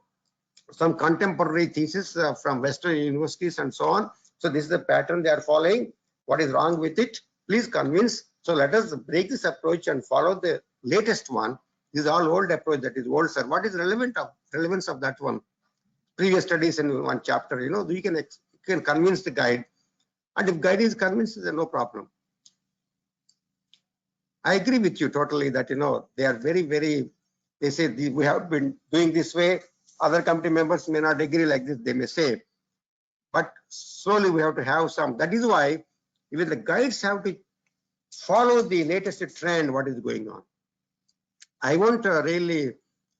some contemporary thesis from Western universities and so on. So this is the pattern they are following. What is wrong with it? Please convince. So let us break this approach and follow the latest one. This is all old approach, that is old, sir. What is relevance of that one? Previous studies in one chapter, you can convince the guide. And if guide is convinced, then no problem. I agree with you totally that, they are very, very, they say we have been doing this way. Other committee members may not agree like this, they may say. But slowly we have to have some. That is why even the guides have to follow the latest trend, what is going on. I won't really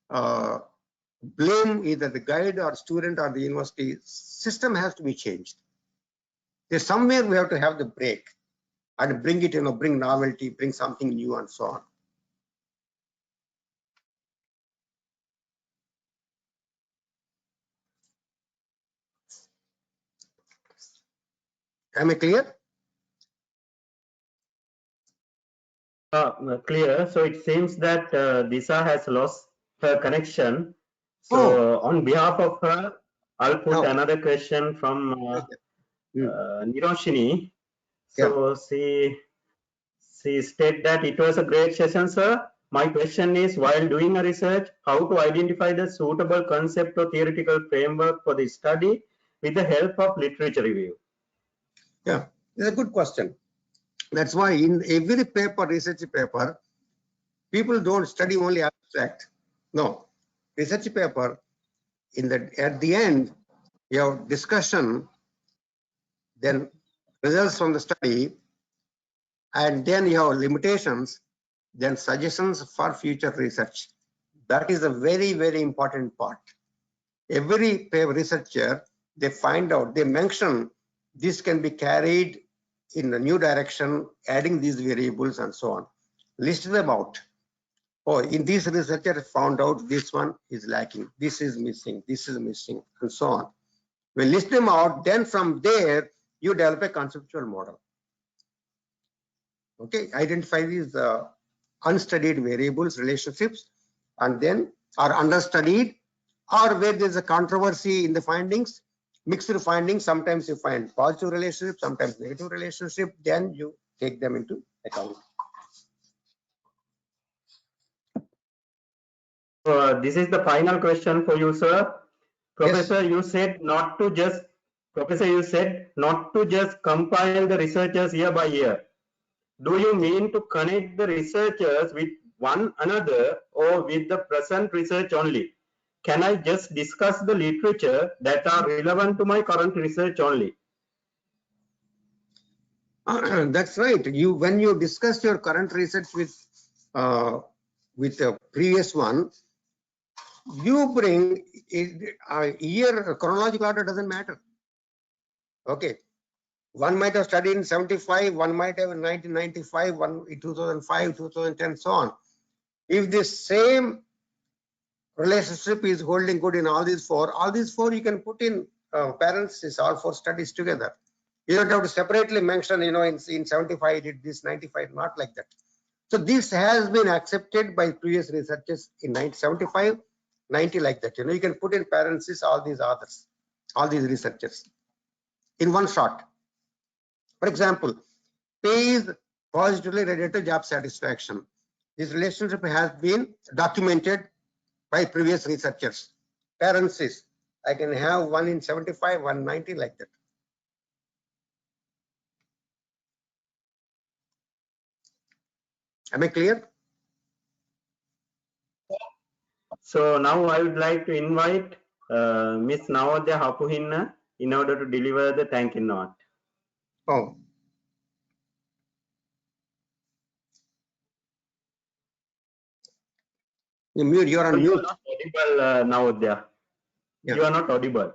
blame either the guide or student or the university. System has to be changed. There's somewhere we have to have the break and bring it, bring novelty, bring something new and so on. Am I clear? Clear. So it seems that Disha has lost her connection. So on behalf of her, I'll put another question from Niroshini. So she stated that it was a great session, sir. My question is, while doing a research, how to identify the suitable concept or theoretical framework for the study with the help of literature review? Yeah, it's a good question. That's why in every paper, research paper, people don't study only abstract. No, research paper, at the end, you have discussion, then results from the study, and then you have limitations, then suggestions for future research. That is a very, very important part. Every researcher, they find out, they mention this can be carried in a new direction, adding these variables and so on. List them out. Oh, in this researcher found out this one is lacking, this is missing, and so on. We list them out, then from there, you develop a conceptual model. Okay, identify these unstudied variables, relationships, and then are understudied, or where there's a controversy in the findings, mixed findings, sometimes you find positive relationship, sometimes negative relationship, then you take them into account. This is the final question for you, sir. Professor, Yes. you said not to just compile the researchers year by year. Do you mean to connect the researchers with one another or with the present research only? Can I just discuss the literature that are relevant to my current research only? That's right. When you discuss your current research with the previous one, you bring a year chronological order doesn't matter. Okay, one might have studied in 75, one might have in 1995, one in 2005, 2010, so on. If the same relationship is holding good in all these four you can put in parentheses, all four studies together. You don't have to separately mention, in 75 I did this, 95, not like that. So this has been accepted by previous researchers in 1975, 90, like that. You can put in parentheses all these authors, all these researchers in one shot. For example, pay is positively related to job satisfaction. This relationship has been documented by previous researchers. Parentheses, I can have one in 75, 190, like that. Am I clear? So now I would like to invite Ms. Navodya Hapuhinna in order to deliver the thank you note. Oh. You're on mute. You are not audible, Navodya. Yeah. You are not audible.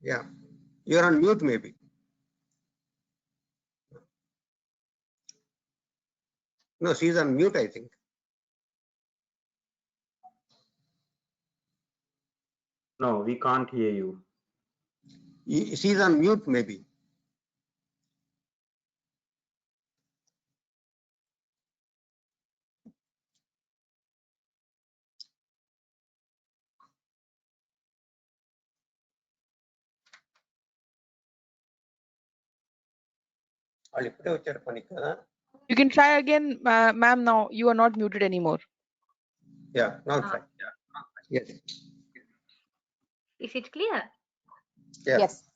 Yeah, you're on mute maybe. No, she's on mute, I think. No, we can't hear you. She's on mute maybe. You can try again, ma'am. Now you are not muted anymore. Yeah, now try. Yes. Is it clear? Yeah. Yes.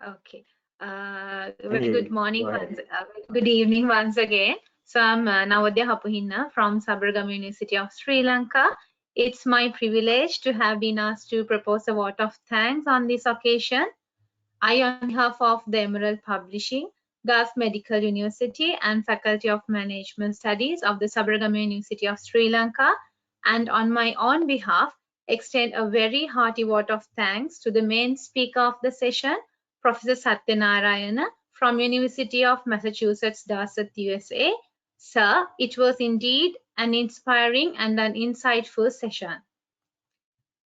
Okay. Very good morning, Go ahead. good evening once again. So I'm Nawadya Hapuhinna from Sabaragamu University of Sri Lanka. It's my privilege to have been asked to propose a vote of thanks on this occasion. I, on behalf of the Emerald Publishing, Gulf Medical University and Faculty of Management Studies of the Sabaragamu University of Sri Lanka, and on my own behalf, extend a very hearty vote of thanks to the main speaker of the session, Professor Satyanarayana from University of Massachusetts, Dorset, USA. Sir, it was indeed an inspiring and an insightful session.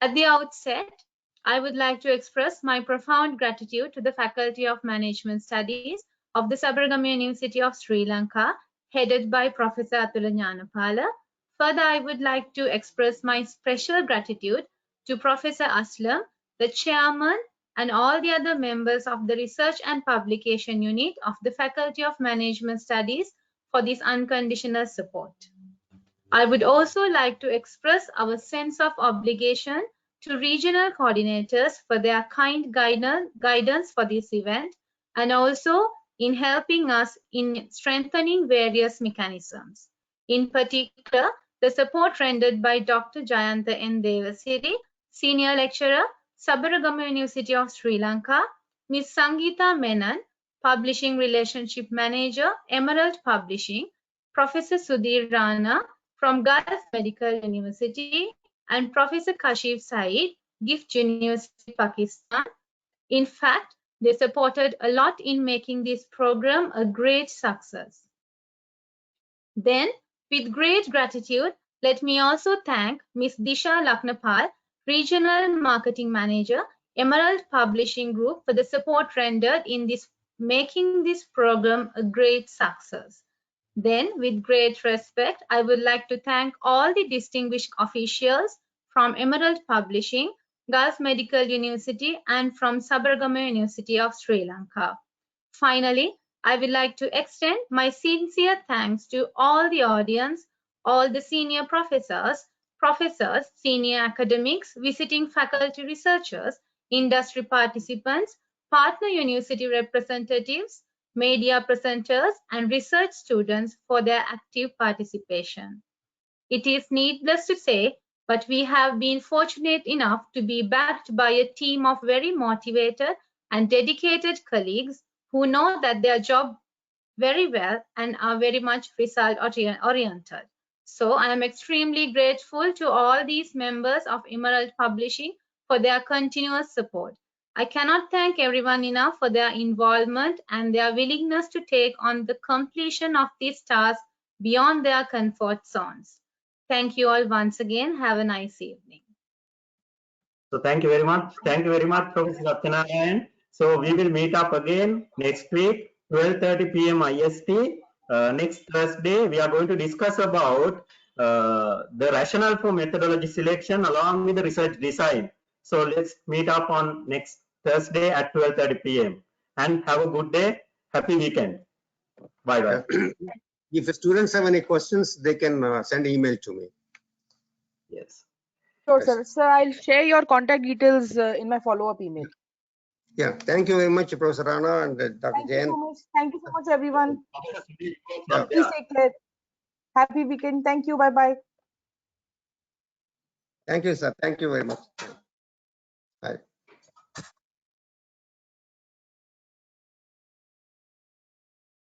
At the outset, I would like to express my profound gratitude to the Faculty of Management Studies of the Sabaragamu University of Sri Lanka, headed by Professor Atula Jnanapala. Further, I would like to express my special gratitude to Professor Aslam, the chairman, and all the other members of the Research and Publication Unit of the Faculty of Management Studies for this unconditional support. I would also like to express our sense of obligation to regional coordinators for their kind guidance for this event, and also in helping us in strengthening various mechanisms. In particular, the support rendered by Dr. Jayantha N. Devasiri, Senior Lecturer, Sabaragamu University of Sri Lanka, Ms. Sangeeta Menon, Publishing Relationship Manager, Emerald Publishing, Professor Sudhir Rana from Gulf Medical University, and Professor Kashif Saeed, Gift University, Pakistan. In fact, they supported a lot in making this program a great success. Then, with great gratitude, let me also thank Ms. Disha Laknapal, Regional Marketing Manager, Emerald Publishing Group, for the support rendered in making this program a great success. Then, with great respect, I would like to thank all the distinguished officials from Emerald Publishing, Gulf Medical University, and from Sabaragamu University of Sri Lanka. Finally, I would like to extend my sincere thanks to all the audience, all the senior professors, senior academics, visiting faculty researchers, industry participants, partner university representatives, media presenters, and research students for their active participation. It is needless to say, but we have been fortunate enough to be backed by a team of very motivated and dedicated colleagues who know that their job very well and are very much result oriented. So I am extremely grateful to all these members of Emerald Publishing for their continuous support. I cannot thank everyone enough for their involvement and their willingness to take on the completion of this task beyond their comfort zones. Thank you all once again. Have a nice evening. So thank you very much. Thank you very much, Professor Satyanarayan. So we will meet up again next week, 12:30 p.m. IST. Next Thursday, we are going to discuss about the rationale for methodology selection along with the research design. So let's meet up on next Thursday at 12:30 p.m. And have a good day. Happy weekend. Bye-bye. If the students have any questions, they can send email to me. Yes. Sure, sir. Sir, I'll share your contact details in my follow-up email. Yeah, thank you very much, Professor Rana and Dr. Thank you Jain. so much. Thank you so much, everyone. Yeah. Please take care. Happy weekend. Thank you. Bye-bye. Thank you, sir. Thank you very much. Bye.